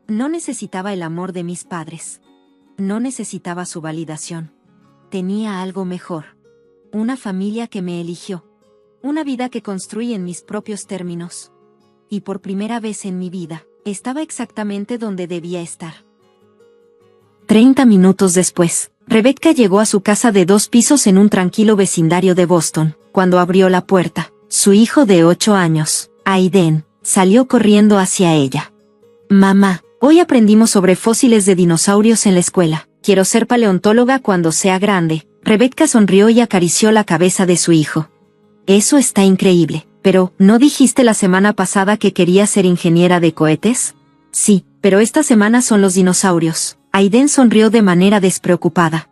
No necesitaba el amor de mis padres. No necesitaba su validación. Tenía algo mejor. Una familia que me eligió. Una vida que construí en mis propios términos. Y por primera vez en mi vida, estaba exactamente donde debía estar. 30 minutos después, Rebecca llegó a su casa de 2 pisos en un tranquilo vecindario de Boston. Cuando abrió la puerta, su hijo de 8 años, Aiden, salió corriendo hacia ella. Mamá, hoy aprendimos sobre fósiles de dinosaurios en la escuela. Quiero ser paleontóloga cuando sea grande. Rebecca sonrió y acarició la cabeza de su hijo. Eso está increíble, pero ¿no dijiste la semana pasada que querías ser ingeniera de cohetes? Sí, pero esta semana son los dinosaurios. Aiden sonrió de manera despreocupada.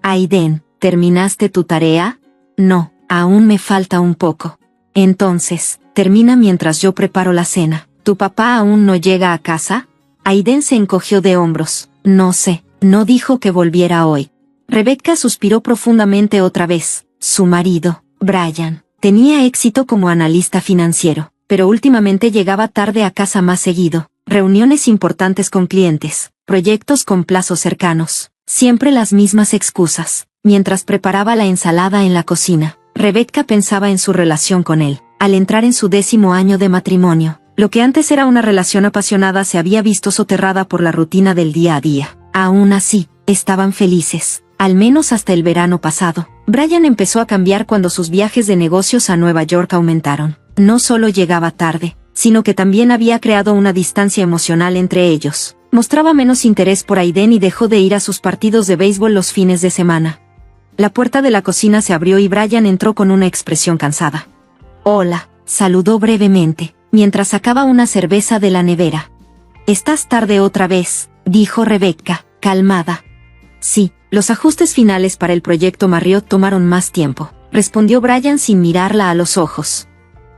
Aiden, ¿terminaste tu tarea? No, aún me falta un poco. Entonces, termina mientras yo preparo la cena. ¿Tu papá aún no llega a casa? Aiden se encogió de hombros. No sé, no dijo que volviera hoy. Rebecca suspiró profundamente otra vez. Su marido, Brian, tenía éxito como analista financiero, pero últimamente llegaba tarde a casa más seguido. Reuniones importantes con clientes, proyectos con plazos cercanos, siempre las mismas excusas. Mientras preparaba la ensalada en la cocina, Rebecca pensaba en su relación con él. Al entrar en su 10º año de matrimonio, lo que antes era una relación apasionada se había visto soterrada por la rutina del día a día. Aún así, estaban felices, al menos hasta el verano pasado. Brian empezó a cambiar cuando sus viajes de negocios a Nueva York aumentaron. No solo llegaba tarde, sino que también había creado una distancia emocional entre ellos. Mostraba menos interés por Aiden y dejó de ir a sus partidos de béisbol los fines de semana. La puerta de la cocina se abrió y Brian entró con una expresión cansada. «Hola», saludó brevemente, mientras sacaba una cerveza de la nevera. «¿Estás tarde otra vez?», dijo Rebecca, calmada. «Sí, los ajustes finales para el proyecto Marriott tomaron más tiempo», respondió Brian sin mirarla a los ojos.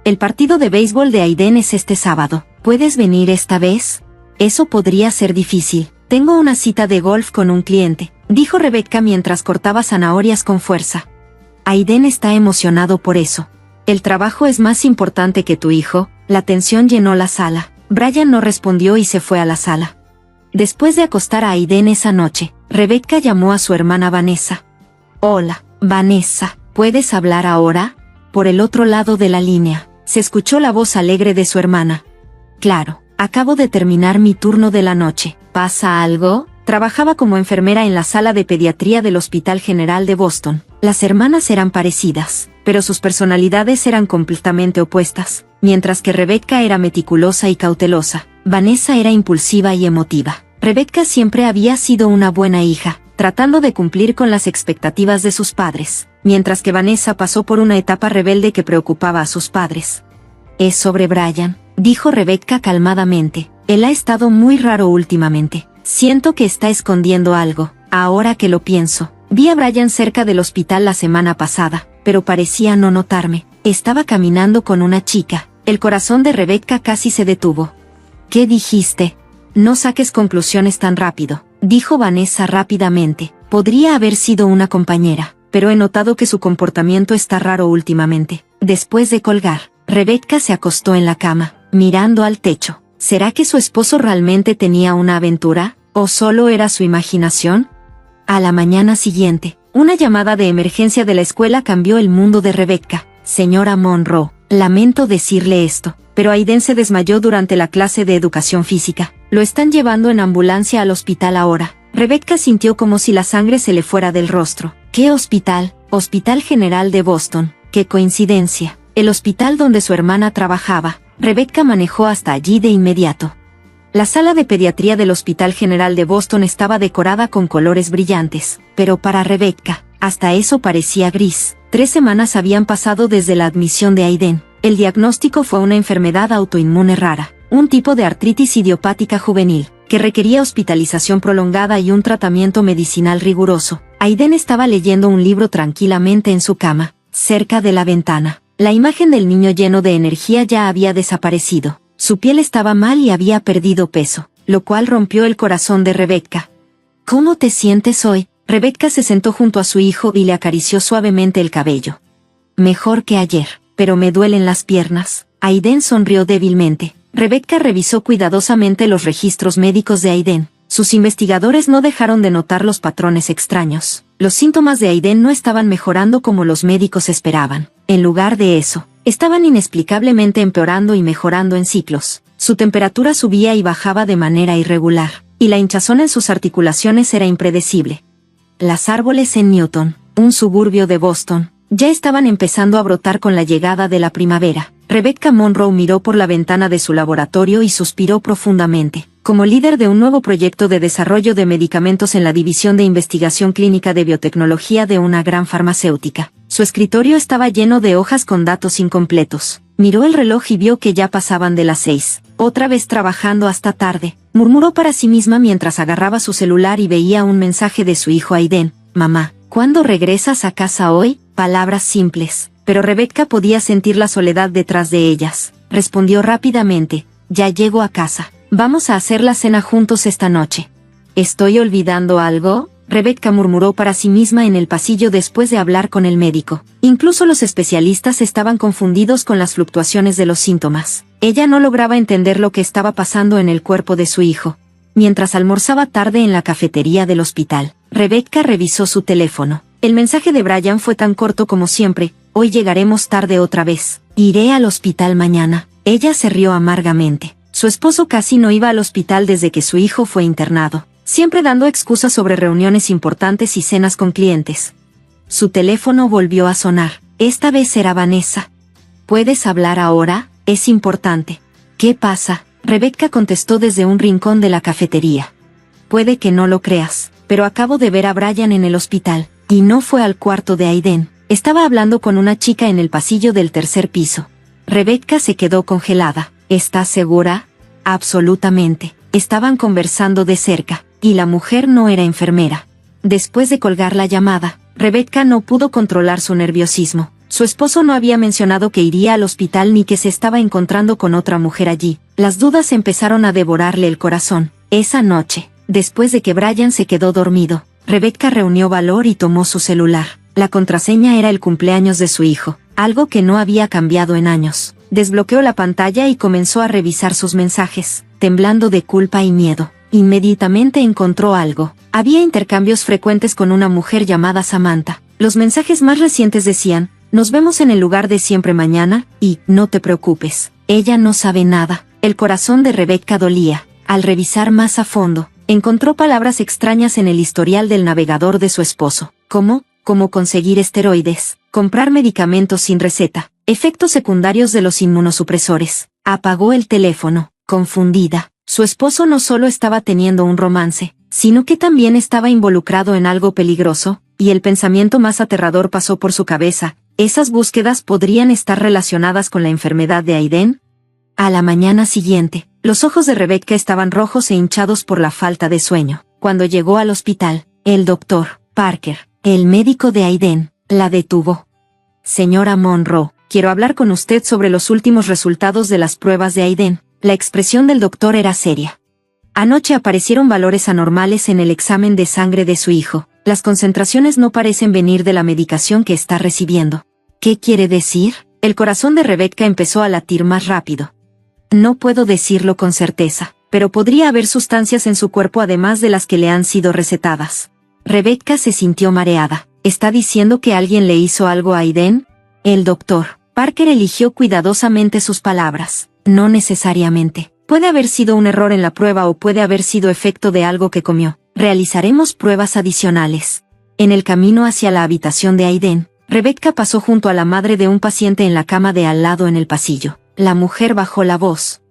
«El partido de béisbol de Aiden es este sábado. ¿Puedes venir esta vez?» «Eso podría ser difícil. Tengo una cita de golf con un cliente», dijo Rebecca mientras cortaba zanahorias con fuerza. «Aiden está emocionado por eso. El trabajo es más importante que tu hijo». La tensión llenó la sala. Brian no respondió y se fue a la sala. Después de acostar a Aiden esa noche, Rebecca llamó a su hermana Vanessa. «Hola, Vanessa, ¿puedes hablar ahora?» Por el otro lado de la línea, se escuchó la voz alegre de su hermana. «Claro, acabo de terminar mi turno de la noche. ¿Pasa algo?» Trabajaba como enfermera en la sala de pediatría del Hospital General de Boston. Las hermanas eran parecidas, pero sus personalidades eran completamente opuestas. Mientras que Rebecca era meticulosa y cautelosa, Vanessa era impulsiva y emotiva. Rebecca siempre había sido una buena hija, tratando de cumplir con las expectativas de sus padres, mientras que Vanessa pasó por una etapa rebelde que preocupaba a sus padres. «Es sobre Brian», dijo Rebecca calmadamente. «Él ha estado muy raro últimamente. Siento que está escondiendo algo. Ahora que lo pienso, vi a Brian cerca del hospital la semana pasada, pero parecía no notarme. Estaba caminando con una chica». El corazón de Rebecca casi se detuvo. «¿Qué dijiste?» «No saques conclusiones tan rápido», dijo Vanessa rápidamente. «Podría haber sido una compañera, pero he notado que su comportamiento está raro últimamente». Después de colgar, Rebecca se acostó en la cama, mirando al techo. ¿Será que su esposo realmente tenía una aventura, o solo era su imaginación? A la mañana siguiente, una llamada de emergencia de la escuela cambió el mundo de Rebecca. «Señora Monroe, lamento decirle esto, pero Aiden se desmayó durante la clase de educación física. Lo están llevando en ambulancia al hospital ahora». Rebecca sintió como si la sangre se le fuera del rostro. «¿Qué hospital?» «Hospital General de Boston». «Qué coincidencia. El hospital donde su hermana trabajaba». Rebecca manejó hasta allí de inmediato. La sala de pediatría del Hospital General de Boston estaba decorada con colores brillantes, pero para Rebecca, hasta eso parecía gris. 3 semanas habían pasado desde la admisión de Aiden. El diagnóstico fue una enfermedad autoinmune rara, un tipo de artritis idiopática juvenil, que requería hospitalización prolongada y un tratamiento medicinal riguroso. Aiden estaba leyendo un libro tranquilamente en su cama, cerca de la ventana. La imagen del niño lleno de energía ya había desaparecido. Su piel estaba mal y había perdido peso, lo cual rompió el corazón de Rebecca. «¿Cómo te sientes hoy?» Rebecca se sentó junto a su hijo y le acarició suavemente el cabello. «Mejor que ayer, pero me duelen las piernas». Aiden sonrió débilmente. Rebecca revisó cuidadosamente los registros médicos de Aiden. Sus investigadores no dejaron de notar los patrones extraños. Los síntomas de Aiden no estaban mejorando como los médicos esperaban. En lugar de eso, estaban inexplicablemente empeorando y mejorando en ciclos. Su temperatura subía y bajaba de manera irregular, y la hinchazón en sus articulaciones era impredecible. Las árboles en Newton, un suburbio de Boston, ya estaban empezando a brotar con la llegada de la primavera. Rebecca Monroe miró por la ventana de su laboratorio y suspiró profundamente. Como líder de un nuevo proyecto de desarrollo de medicamentos en la División de Investigación Clínica de Biotecnología de una gran farmacéutica, su escritorio estaba lleno de hojas con datos incompletos. Miró el reloj y vio que ya pasaban de las 6. «Otra vez trabajando hasta tarde», murmuró para sí misma mientras agarraba su celular y veía un mensaje de su hijo Aiden. «Mamá, ¿cuándo regresas a casa hoy?» Palabras simples, pero Rebecca podía sentir la soledad detrás de ellas. Respondió rápidamente: «Ya llego a casa. Vamos a hacer la cena juntos esta noche». «¿Estoy olvidando algo?», Rebecca murmuró para sí misma en el pasillo después de hablar con el médico. Incluso los especialistas estaban confundidos con las fluctuaciones de los síntomas. Ella no lograba entender lo que estaba pasando en el cuerpo de su hijo. Mientras almorzaba tarde en la cafetería del hospital, Rebecca revisó su teléfono. El mensaje de Brian fue tan corto como siempre: «Hoy llegaremos tarde otra vez. Iré al hospital mañana». Ella se rió amargamente. Su esposo casi no iba al hospital desde que su hijo fue internado. siempre dando excusas sobre reuniones importantes y cenas con clientes. Su teléfono volvió a sonar. Esta vez era Vanessa. ¿Puedes hablar ahora? Es importante. ¿Qué pasa? Rebecca contestó desde un rincón de la cafetería. Puede que no lo creas, pero acabo de ver a Brian en el hospital, y no fue al cuarto de Aiden. Estaba hablando con una chica en el pasillo del tercer piso. Rebecca se quedó congelada. ¿Estás segura? Absolutamente. Estaban conversando de cerca, y la mujer no era enfermera. Después de colgar la llamada, Rebecca no pudo controlar su nerviosismo. Su esposo no había mencionado que iría al hospital ni que se estaba encontrando con otra mujer allí. Las dudas empezaron a devorarle el corazón. Esa noche, después de que Brian se quedó dormido, Rebecca reunió valor y tomó su celular. La contraseña era el cumpleaños de su hijo, algo que no había cambiado en años. Desbloqueó la pantalla y comenzó a revisar sus mensajes, temblando de culpa y miedo. Inmediatamente encontró algo. Había intercambios frecuentes con una mujer llamada Samantha. Los mensajes más recientes decían: nos vemos en el lugar de siempre mañana, y, no te preocupes, ella no sabe nada. El corazón de Rebecca dolía. Al revisar más a fondo, encontró palabras extrañas en el historial del navegador de su esposo, como conseguir esteroides, comprar medicamentos sin receta, efectos secundarios de los inmunosupresores. Apagó el teléfono, confundida. Su esposo no solo estaba teniendo un romance, sino que también estaba involucrado en algo peligroso, y el pensamiento más aterrador pasó por su cabeza: ¿esas búsquedas podrían estar relacionadas con la enfermedad de Aiden? A la mañana siguiente, los ojos de Rebecca estaban rojos e hinchados por la falta de sueño. Cuando llegó al hospital, el doctor Parker, el médico de Aiden, la detuvo. Señora Monroe, quiero hablar con usted sobre los últimos resultados de las pruebas de Aiden. La expresión del doctor era seria. Anoche aparecieron valores anormales en el examen de sangre de su hijo. Las concentraciones no parecen venir de la medicación que está recibiendo. ¿Qué quiere decir? El corazón de Rebecca empezó a latir más rápido. No puedo decirlo con certeza, pero podría haber sustancias en su cuerpo además de las que le han sido recetadas. Rebecca se sintió mareada. ¿Está diciendo que alguien le hizo algo a Aiden? El doctor Parker eligió cuidadosamente sus palabras. No necesariamente. Puede haber sido un error en la prueba o puede haber sido efecto de algo que comió. Realizaremos pruebas adicionales. En el camino hacia la habitación de Aiden, Rebecca pasó junto a la madre de un paciente en la cama de al lado en el pasillo. La mujer bajó la voz.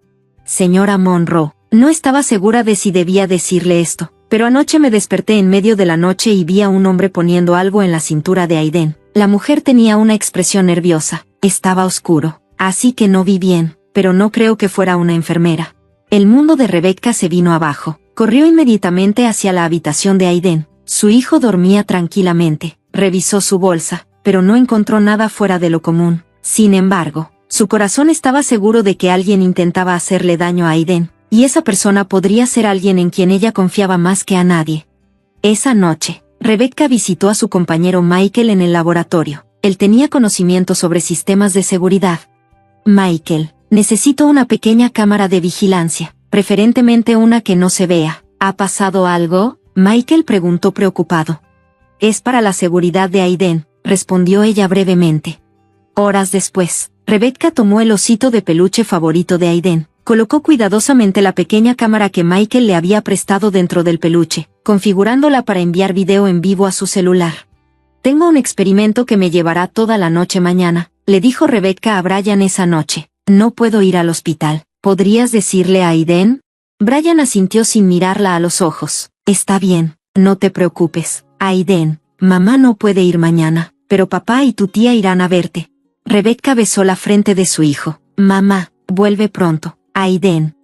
Señora Monroe, no estaba segura de si debía decirle esto, pero anoche me desperté en medio de la noche y vi a un hombre poniendo algo en la cintura de Aiden. La mujer tenía una expresión nerviosa. Estaba oscuro, así que no vi bien, pero no creo que fuera una enfermera. El mundo de Rebecca se vino abajo. Corrió inmediatamente hacia la habitación de Aiden. Su hijo dormía tranquilamente. Revisó su bolsa, pero no encontró nada fuera de lo común. Sin embargo, su corazón estaba seguro de que alguien intentaba hacerle daño a Aiden, y esa persona podría ser alguien en quien ella confiaba más que a nadie. Esa noche, Rebecca visitó a su compañero Michael en el laboratorio. Él tenía conocimiento sobre sistemas de seguridad. Michael, necesito una pequeña cámara de vigilancia, preferentemente una que no se vea. ¿Ha pasado algo? Michael preguntó preocupado. Es para la seguridad de Aiden, respondió ella brevemente. Horas después, Rebecca tomó el osito de peluche favorito de Aiden, colocó cuidadosamente la pequeña cámara que Michael le había prestado dentro del peluche, configurándola para enviar video en vivo a su celular. Tengo un experimento que me llevará toda la noche mañana, le dijo Rebecca a Brian esa noche. No puedo ir al hospital. ¿Podrías decirle a Aiden? Brian asintió sin mirarla a los ojos. Está bien, no te preocupes, Aiden. Mamá no puede ir mañana, pero papá y tu tía irán a verte. Rebecca besó la frente de su hijo. Mamá, vuelve pronto, Aiden.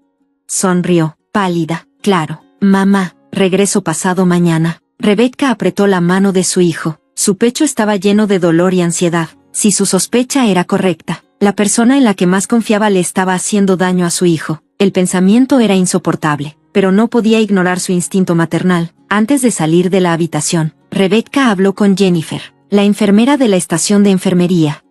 Sonrió, pálida. Claro, mamá, regreso pasado mañana. Rebecca apretó la mano de su hijo. Su pecho estaba lleno de dolor y ansiedad. Si su sospecha era correcta, la persona en la que más confiaba le estaba haciendo daño a su hijo. El pensamiento era insoportable, pero no podía ignorar su instinto maternal. Antes de salir de la habitación, Rebecca habló con Jennifer, la enfermera de la estación de enfermería.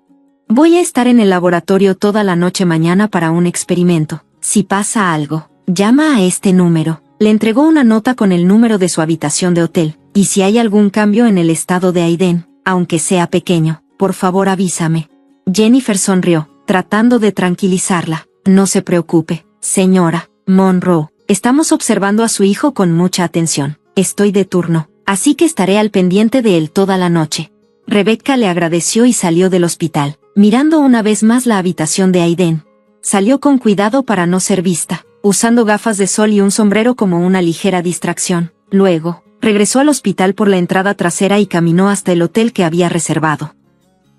Voy a estar en el laboratorio toda la noche mañana para un experimento. Si pasa algo, llama a este número. Le entregó una nota con el número de su habitación de hotel, y si hay algún cambio en el estado de Aiden, aunque sea pequeño, por favor avísame. Jennifer sonrió, tratando de tranquilizarla. No se preocupe, señora Monroe, Estamos observando a su hijo con mucha atención. Estoy de turno, así que estaré al pendiente de él toda la noche. Rebecca le agradeció y salió del hospital, mirando una vez más la habitación de Aiden. Salió con cuidado para no ser vista, usando gafas de sol y un sombrero como una ligera distracción. Luego, regresó al hospital por la entrada trasera y caminó hasta el hotel que había reservado.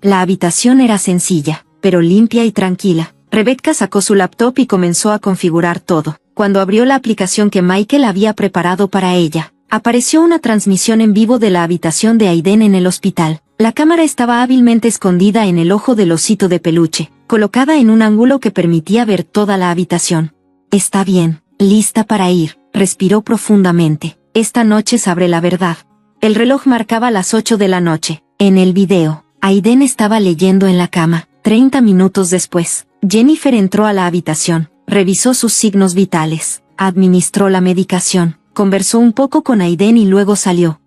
La habitación era sencilla, pero limpia y tranquila. Rebecca sacó su laptop y comenzó a configurar todo. Cuando abrió la aplicación que Michael había preparado para ella, apareció una transmisión en vivo de la habitación de Aiden en el hospital. La cámara estaba hábilmente escondida en el ojo del osito de peluche, colocada en un ángulo que permitía ver toda la habitación. Está bien, lista para ir, respiró profundamente. Esta noche sabré la verdad. El reloj marcaba las 8 de la noche. En el video, Aiden estaba leyendo en la cama. 30 minutos después, Jennifer entró a la habitación, revisó sus signos vitales, administró la medicación, conversó un poco con Aiden y luego salió.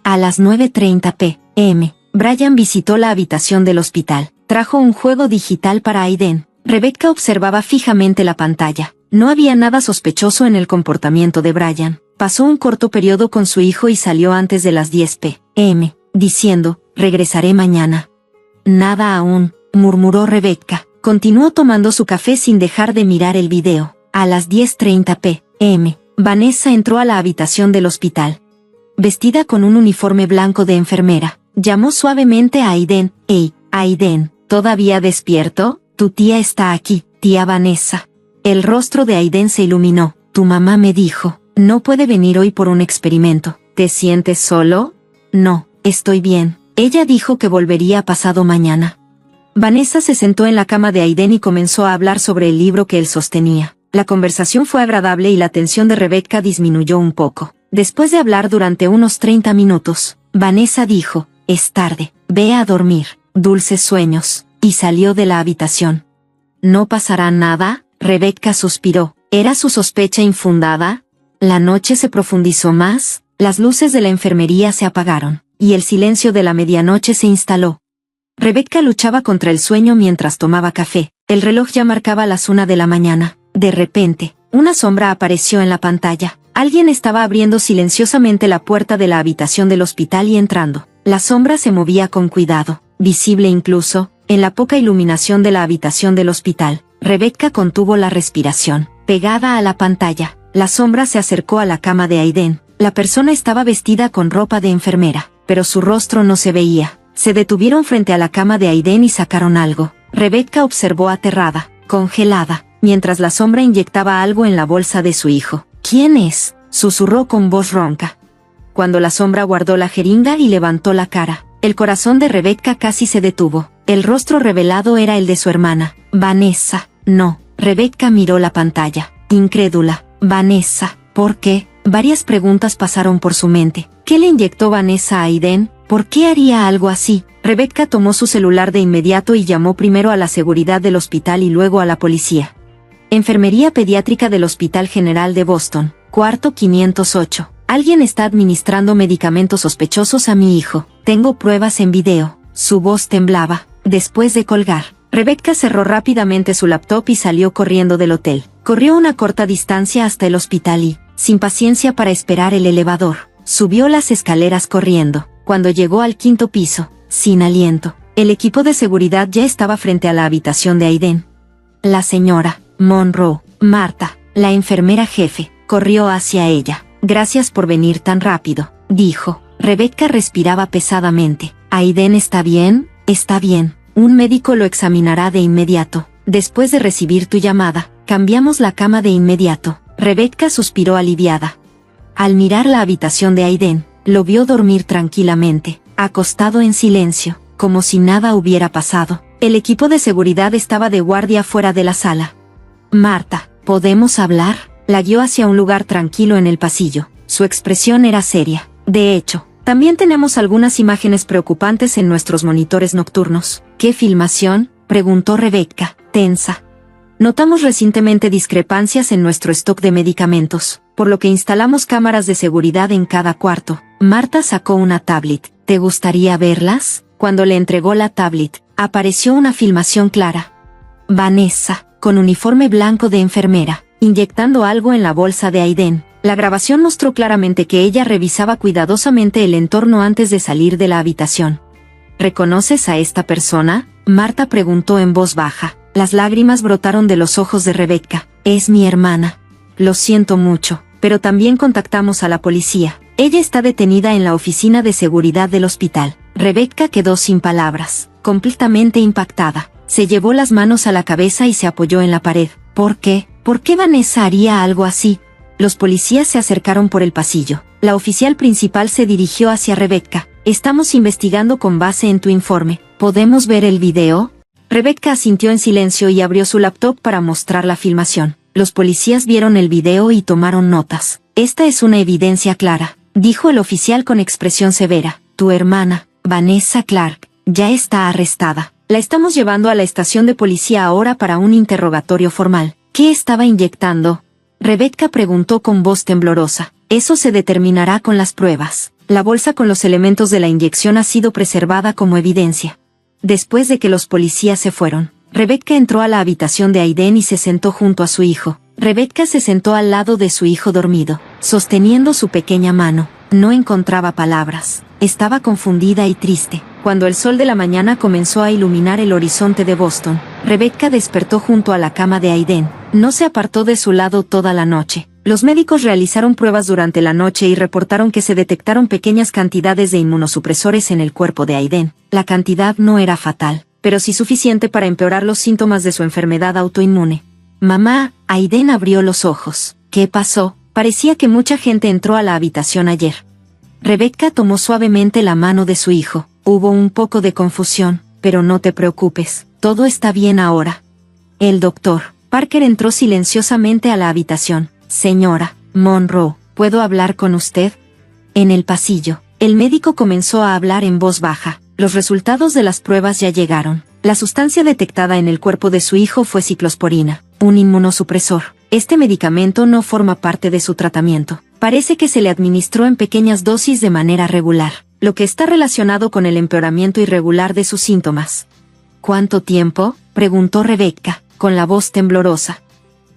A las 9:30 p.m., Brian visitó la habitación del hospital. Trajo un juego digital para Aiden. Rebecca observaba fijamente la pantalla. No había nada sospechoso en el comportamiento de Brian. Pasó un corto periodo con su hijo y salió antes de las 10 p.m., diciendo, regresaré mañana. Nada aún, murmuró Rebecca. Continuó tomando su café sin dejar de mirar el video. A las 10:30 p.m., Vanessa entró a la habitación del hospital. Vestida con un uniforme blanco de enfermera, llamó suavemente a Aiden. «Hey, Aiden, ¿todavía despierto? Tu tía está aquí, tía Vanessa». El rostro de Aiden se iluminó. «Tu mamá me dijo, no puede venir hoy por un experimento. ¿Te sientes solo?» «No, estoy bien. Ella dijo que volvería pasado mañana». Vanessa se sentó en la cama de Aiden y comenzó a hablar sobre el libro que él sostenía. La conversación fue agradable y la tensión de Rebecca disminuyó un poco. Después de hablar durante unos 30 minutos, Vanessa dijo, «Es tarde, ve a dormir, dulces sueños», y salió de la habitación. «¿No pasará nada?», Rebecca suspiró. ¿Era su sospecha infundada? La noche se profundizó más, las luces de la enfermería se apagaron, y el silencio de la medianoche se instaló. Rebecca luchaba contra el sueño mientras tomaba café. El reloj ya marcaba las 1 de la mañana. De repente, una sombra apareció en la pantalla. Alguien estaba abriendo silenciosamente la puerta de la habitación del hospital y entrando. La sombra se movía con cuidado, visible incluso, en la poca iluminación de la habitación del hospital. Rebecca contuvo la respiración. Pegada a la pantalla, la sombra se acercó a la cama de Aiden. La persona estaba vestida con ropa de enfermera, pero su rostro no se veía. Se detuvieron frente a la cama de Aiden y sacaron algo. Rebecca observó aterrada, congelada, mientras la sombra inyectaba algo en la bolsa de su hijo. «¿Quién es?», susurró con voz ronca. Cuando la sombra guardó la jeringa y levantó la cara, el corazón de Rebecca casi se detuvo. El rostro revelado era el de su hermana. «Vanessa». «No». Rebecca miró la pantalla, incrédula. «Vanessa, ¿por qué?». Varias preguntas pasaron por su mente. ¿Qué le inyectó Vanessa a Aiden? ¿Por qué haría algo así? Rebecca tomó su celular de inmediato y llamó primero a la seguridad del hospital y luego a la policía. Enfermería pediátrica del Hospital General de Boston, cuarto 508. Alguien está administrando medicamentos sospechosos a mi hijo. Tengo pruebas en video. Su voz temblaba. Después de colgar, Rebecca cerró rápidamente su laptop y salió corriendo del hotel. Corrió una corta distancia hasta el hospital y, sin paciencia para esperar el elevador, subió las escaleras corriendo. Cuando llegó al 5º piso, sin aliento, el equipo de seguridad ya estaba frente a la habitación de Aiden. La señora Monroe, Marta, la enfermera jefe, corrió hacia ella. «Gracias por venir tan rápido», dijo. Rebecca respiraba pesadamente. «¿Aiden está bien?». «Está bien. Un médico lo examinará de inmediato. Después de recibir tu llamada, cambiamos la cama de inmediato». Rebecca suspiró aliviada. Al mirar la habitación de Aiden, lo vio dormir tranquilamente, acostado en silencio, como si nada hubiera pasado. El equipo de seguridad estaba de guardia fuera de la sala. «Marta, ¿podemos hablar?». La guió hacia un lugar tranquilo en el pasillo. Su expresión era seria. «De hecho, también tenemos algunas imágenes preocupantes en nuestros monitores nocturnos». «¿Qué filmación?», preguntó Rebecca, tensa. «Notamos recientemente discrepancias en nuestro stock de medicamentos, por lo que instalamos cámaras de seguridad en cada cuarto». Marta sacó una tablet. «¿Te gustaría verlas?». Cuando le entregó la tablet, apareció una filmación clara. Vanessa, con uniforme blanco de enfermera, inyectando algo en la bolsa de Aiden. La grabación mostró claramente que ella revisaba cuidadosamente el entorno antes de salir de la habitación. ¿Reconoces a esta persona?, Marta preguntó en voz baja. Las lágrimas brotaron de los ojos de Rebecca. Es mi hermana. Lo siento mucho, pero también contactamos a la policía. Ella está detenida en la oficina de seguridad del hospital. Rebecca quedó sin palabras, completamente impactada. Se llevó las manos a la cabeza y se apoyó en la pared. ¿Por qué? ¿Por qué Vanessa haría algo así? Los policías se acercaron por el pasillo. La oficial principal se dirigió hacia Rebecca. Estamos investigando con base en tu informe. ¿Podemos ver el video? Rebecca asintió en silencio y abrió su laptop para mostrar la filmación. Los policías vieron el video y tomaron notas. Esta es una evidencia clara, dijo el oficial con expresión severa. Tu hermana, Vanessa Clark, ya está arrestada. La estamos llevando a la estación de policía ahora para un interrogatorio formal. ¿Qué estaba inyectando?, Rebecca preguntó con voz temblorosa. Eso se determinará con las pruebas. La bolsa con los elementos de la inyección ha sido preservada como evidencia. Después de que los policías se fueron, Rebecca entró a la habitación de Aiden y se sentó junto a su hijo. Rebecca se sentó al lado de su hijo dormido, sosteniendo su pequeña mano. No encontraba palabras. Estaba confundida y triste. Cuando el sol de la mañana comenzó a iluminar el horizonte de Boston, Rebecca despertó junto a la cama de Aiden. No se apartó de su lado toda la noche. Los médicos realizaron pruebas durante la noche y reportaron que se detectaron pequeñas cantidades de inmunosupresores en el cuerpo de Aiden. La cantidad no era fatal, pero sí suficiente para empeorar los síntomas de su enfermedad autoinmune. Mamá, Aiden abrió los ojos. ¿Qué pasó? Parecía que mucha gente entró a la habitación ayer. Rebecca tomó suavemente la mano de su hijo. Hubo un poco de confusión, pero no te preocupes, todo está bien ahora. El doctor Parker entró silenciosamente a la habitación. Señora Monroe, ¿puedo hablar con usted? En el pasillo, el médico comenzó a hablar en voz baja. Los resultados de las pruebas ya llegaron. La sustancia detectada en el cuerpo de su hijo fue ciclosporina, un inmunosupresor. Este medicamento no forma parte de su tratamiento. Parece que se le administró en pequeñas dosis de manera regular, lo que está relacionado con el empeoramiento irregular de sus síntomas. ¿Cuánto tiempo?, preguntó Rebecca, con la voz temblorosa.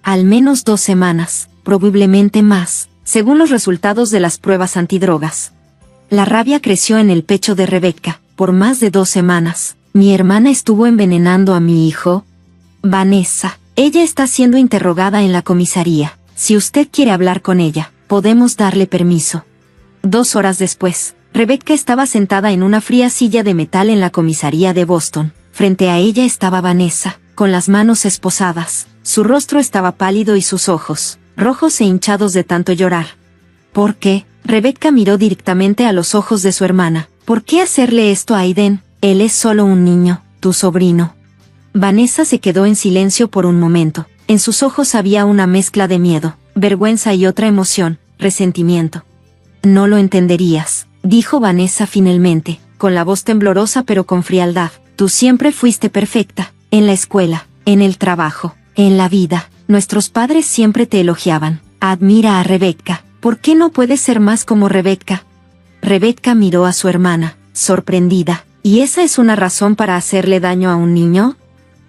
Al menos 2 semanas, probablemente más, según los resultados de las pruebas antidrogas. La rabia creció en el pecho de Rebecca. Por más de 2 semanas, mi hermana estuvo envenenando a mi hijo. Vanessa, ella está siendo interrogada en la comisaría. Si usted quiere hablar con ella, podemos darle permiso. 2 horas después, Rebecca estaba sentada en una fría silla de metal en la comisaría de Boston. Frente a ella estaba Vanessa, con las manos esposadas. Su rostro estaba pálido y sus ojos, rojos e hinchados de tanto llorar. ¿Por qué? Rebecca miró directamente a los ojos de su hermana. ¿Por qué hacerle esto a Aiden? Él es solo un niño, tu sobrino. Vanessa se quedó en silencio por un momento. En sus ojos había una mezcla de miedo, vergüenza y otra emoción, resentimiento. No lo entenderías, dijo Vanessa finalmente, con la voz temblorosa pero con frialdad. Tú siempre fuiste perfecta, en la escuela, en el trabajo, en la vida. Nuestros padres siempre te elogiaban. Admira a Rebecca. ¿Por qué no puedes ser más como Rebecca? Rebecca miró a su hermana, sorprendida. ¿Y esa es una razón para hacerle daño a un niño?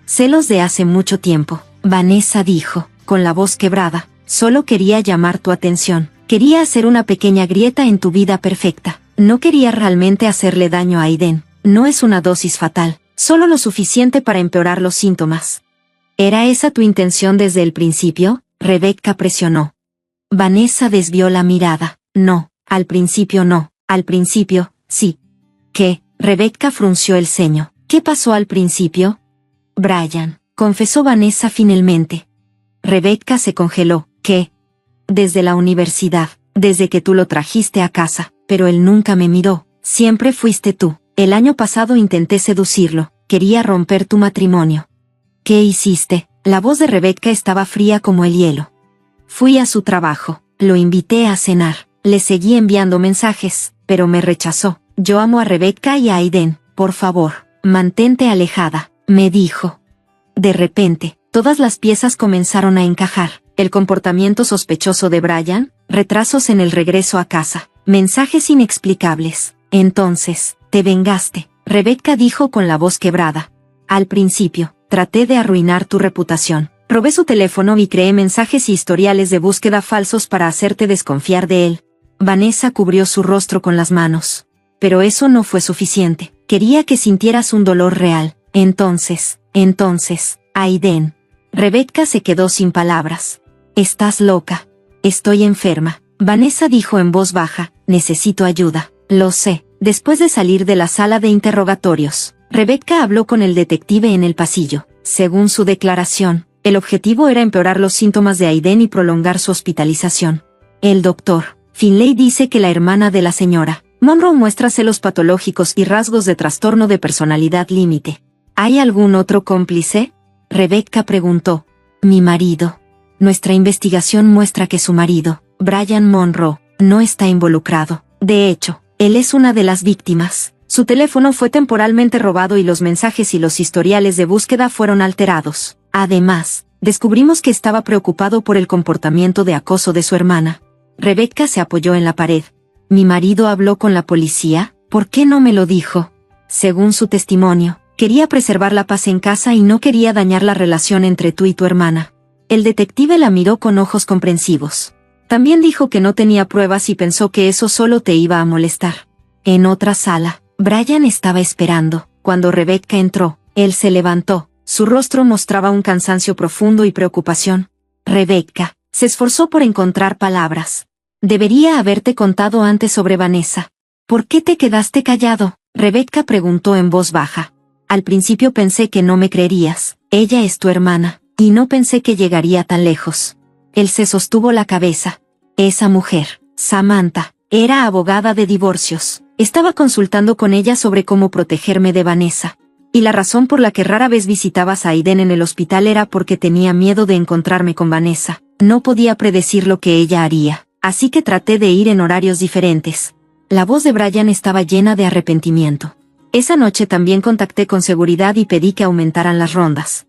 Celos de hace mucho tiempo, Vanessa dijo, con la voz quebrada. Solo quería llamar tu atención. Quería hacer una pequeña grieta en tu vida perfecta. No quería realmente hacerle daño a Aiden. No es una dosis fatal, solo lo suficiente para empeorar los síntomas. ¿Era esa tu intención desde el principio? Rebecca presionó. Vanessa desvió la mirada. No, al principio no, al principio, sí. ¿Qué? Rebecca frunció el ceño. ¿Qué pasó al principio? Brian, confesó Vanessa finalmente. Rebecca se congeló. ¿Qué? Desde la universidad, desde que tú lo trajiste a casa, pero él nunca me miró. Siempre fuiste tú. El año pasado intenté seducirlo, quería romper tu matrimonio. ¿Qué hiciste? La voz de Rebecca estaba fría como el hielo. Fui a su trabajo, lo invité a cenar, le seguí enviando mensajes, pero me rechazó. Yo amo a Rebecca y a Aiden, por favor, mantente alejada, me dijo. De repente, todas las piezas comenzaron a encajar. El comportamiento sospechoso de Brian, retrasos en el regreso a casa, mensajes inexplicables. Entonces, te vengaste, Rebecca dijo con la voz quebrada. Al principio, traté de arruinar tu reputación, Robé su teléfono y creé mensajes y historiales de búsqueda falsos para hacerte desconfiar de él. Vanessa cubrió su rostro con las manos. Pero eso no fue suficiente. Quería que sintieras un dolor real. Entonces, Aiden. Rebecca se quedó sin palabras. Estás loca. Estoy enferma. Vanessa dijo en voz baja, necesito ayuda. Lo sé. Después de salir de la sala de interrogatorios, Rebecca habló con el detective en el pasillo. Según su declaración, el objetivo era empeorar los síntomas de Aiden y prolongar su hospitalización. El doctor Finlay dice que la hermana de la señora Monroe muestra celos patológicos y rasgos de trastorno de personalidad límite. ¿Hay algún otro cómplice? Rebecca preguntó. Mi marido. Nuestra investigación muestra que su marido, Brian Monroe, no está involucrado. De hecho, él es una de las víctimas. Su teléfono fue temporalmente robado y los mensajes y los historiales de búsqueda fueron alterados. Además, descubrimos que estaba preocupado por el comportamiento de acoso de su hermana. Rebecca se apoyó en la pared. ¿Mi marido habló con la policía? ¿Por qué no me lo dijo? Según su testimonio, quería preservar la paz en casa y no quería dañar la relación entre tú y tu hermana. El detective la miró con ojos comprensivos. También dijo que no tenía pruebas y pensó que eso solo te iba a molestar. En otra sala, Brian estaba esperando. Cuando Rebecca entró, él se levantó. Su rostro mostraba un cansancio profundo y preocupación. Rebecca se esforzó por encontrar palabras. Debería haberte contado antes sobre Vanessa. ¿Por qué te quedaste callado? Rebecca preguntó en voz baja. Al principio pensé que no me creerías. Ella es tu hermana, y no pensé que llegaría tan lejos. Él se sostuvo la cabeza. Esa mujer, Samantha, era abogada de divorcios. Estaba consultando con ella sobre cómo protegerme de Vanessa. Y la razón por la que rara vez visitabas a Aiden en el hospital era porque tenía miedo de encontrarme con Vanessa. No podía predecir lo que ella haría, así que traté de ir en horarios diferentes. La voz de Brian estaba llena de arrepentimiento. Esa noche también contacté con seguridad y pedí que aumentaran las rondas.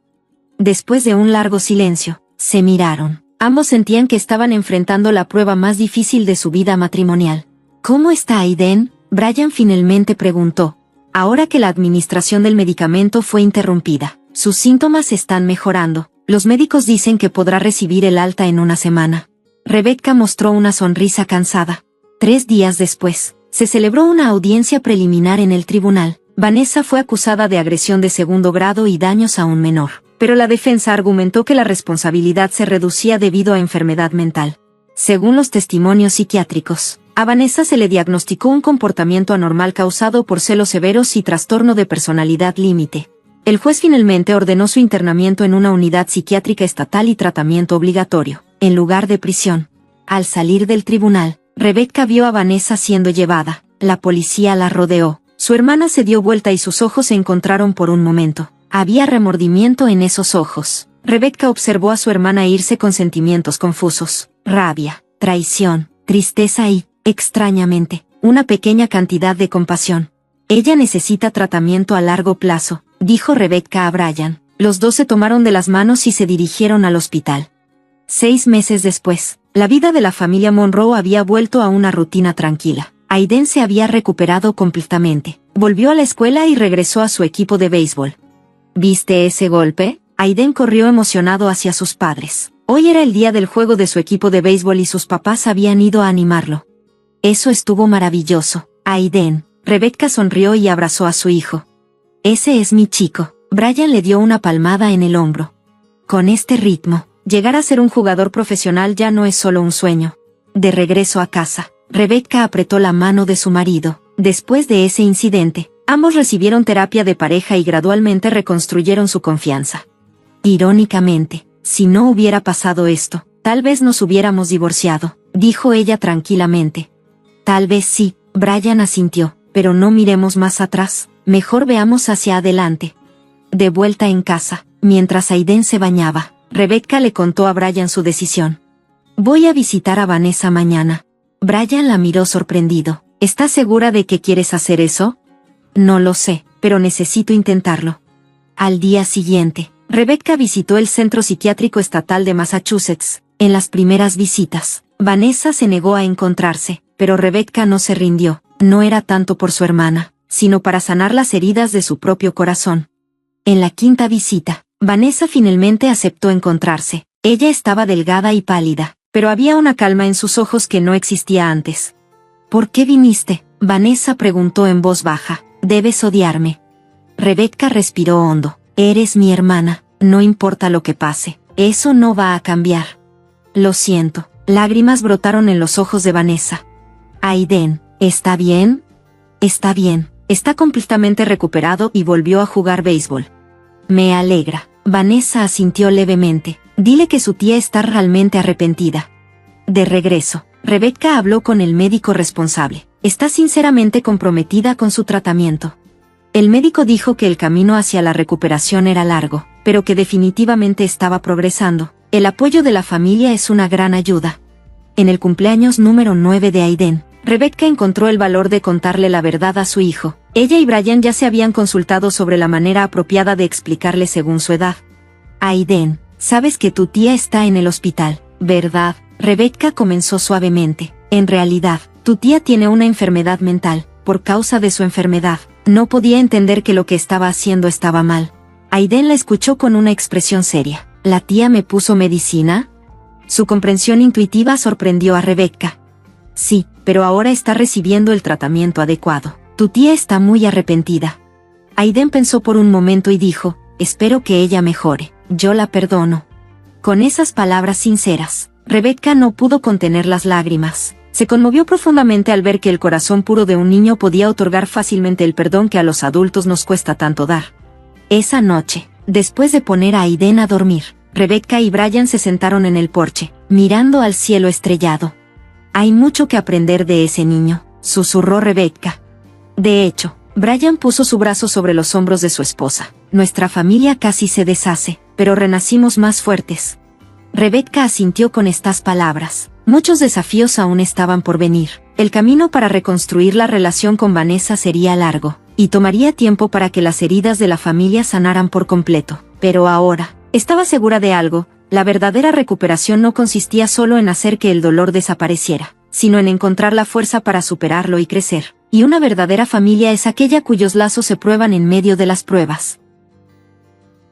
Después de un largo silencio, se miraron. Ambos sentían que estaban enfrentando la prueba más difícil de su vida matrimonial. ¿Cómo está Aiden? Brian finalmente preguntó. Ahora que la administración del medicamento fue interrumpida, sus síntomas están mejorando. Los médicos dicen que podrá recibir el alta en una semana. Rebecca mostró una sonrisa cansada. 3 días después, se celebró una audiencia preliminar en el tribunal. Vanessa fue acusada de agresión de segundo grado y daños a un menor, pero la defensa argumentó que la responsabilidad se reducía debido a enfermedad mental. Según los testimonios psiquiátricos, a Vanessa se le diagnosticó un comportamiento anormal causado por celos severos y trastorno de personalidad límite. El juez finalmente ordenó su internamiento en una unidad psiquiátrica estatal y tratamiento obligatorio, en lugar de prisión. Al salir del tribunal, Rebecca vio a Vanessa siendo llevada. La policía la rodeó. Su hermana se dio vuelta y sus ojos se encontraron por un momento. Había remordimiento en esos ojos. Rebecca observó a su hermana irse con sentimientos confusos. Rabia, traición, tristeza y, extrañamente, una pequeña cantidad de compasión. Ella necesita tratamiento a largo plazo, dijo Rebecca a Brian. Los dos se tomaron de las manos y se dirigieron al hospital. 6 meses después, la vida de la familia Monroe había vuelto a una rutina tranquila. Aiden se había recuperado completamente. Volvió a la escuela y regresó a su equipo de béisbol. ¿Viste ese golpe? Aiden corrió emocionado hacia sus padres. Hoy era el día del juego de su equipo de béisbol y sus papás habían ido a animarlo. Eso estuvo maravilloso, Aiden. Rebecca sonrió y abrazó a su hijo. Ese es mi chico. Brian le dio una palmada en el hombro. Con este ritmo, llegar a ser un jugador profesional ya no es solo un sueño. De regreso a casa, Rebecca apretó la mano de su marido. Después de ese incidente, ambos recibieron terapia de pareja y gradualmente reconstruyeron su confianza. Irónicamente, si no hubiera pasado esto, tal vez nos hubiéramos divorciado, dijo ella tranquilamente. Tal vez sí, Brian asintió, pero no miremos más atrás, mejor veamos hacia adelante. De vuelta en casa, mientras Aiden se bañaba, Rebecca le contó a Brian su decisión. Voy a visitar a Vanessa mañana. Brian la miró sorprendido. ¿Estás segura de que quieres hacer eso? No lo sé, pero necesito intentarlo. Al día siguiente, Rebecca visitó el Centro Psiquiátrico Estatal de Massachusetts. En las primeras visitas, Vanessa se negó a encontrarse, pero Rebecca no se rindió. No era tanto por su hermana, sino para sanar las heridas de su propio corazón. En la 5ª visita, Vanessa finalmente aceptó encontrarse. Ella estaba delgada y pálida, pero había una calma en sus ojos que no existía antes. ¿Por qué viniste? Vanessa preguntó en voz baja. Debes odiarme. Rebecca respiró hondo. Eres mi hermana, no importa lo que pase. Eso no va a cambiar. Lo siento. Lágrimas brotaron en los ojos de Vanessa. Aiden, ¿está bien? Está bien. Está completamente recuperado y volvió a jugar béisbol. Me alegra. Vanessa asintió levemente. Dile que su tía está realmente arrepentida. De regreso, Rebecca habló con el médico responsable. Está sinceramente comprometida con su tratamiento. El médico dijo que el camino hacia la recuperación era largo, pero que definitivamente estaba progresando. El apoyo de la familia es una gran ayuda. En el cumpleaños número 9 de Aiden, Rebecca encontró el valor de contarle la verdad a su hijo. Ella y Brian ya se habían consultado sobre la manera apropiada de explicarle según su edad. Aiden, sabes que tu tía está en el hospital, ¿verdad? Rebecca comenzó suavemente. En realidad, tu tía tiene una enfermedad mental. Por causa de su enfermedad, no podía entender que lo que estaba haciendo estaba mal. Aiden la escuchó con una expresión seria. ¿La tía me puso medicina? Su comprensión intuitiva sorprendió a Rebecca. Sí, pero ahora está recibiendo el tratamiento adecuado. Tu tía está muy arrepentida. Aiden pensó por un momento y dijo, espero que ella mejore. Yo la perdono. Con esas palabras sinceras, Rebecca no pudo contener las lágrimas. Se conmovió profundamente al ver que el corazón puro de un niño podía otorgar fácilmente el perdón que a los adultos nos cuesta tanto dar. Esa noche, después de poner a Aiden a dormir, Rebecca y Brian se sentaron en el porche, mirando al cielo estrellado. Hay mucho que aprender de ese niño, susurró Rebecca. De hecho, Brian puso su brazo sobre los hombros de su esposa. Nuestra familia casi se deshace, pero renacimos más fuertes. Rebecca asintió con estas palabras. Muchos desafíos aún estaban por venir. El camino para reconstruir la relación con Vanessa sería largo, y tomaría tiempo para que las heridas de la familia sanaran por completo. Pero ahora, estaba segura de algo, la verdadera recuperación no consistía solo en hacer que el dolor desapareciera, sino en encontrar la fuerza para superarlo y crecer. Y una verdadera familia es aquella cuyos lazos se prueban en medio de las pruebas.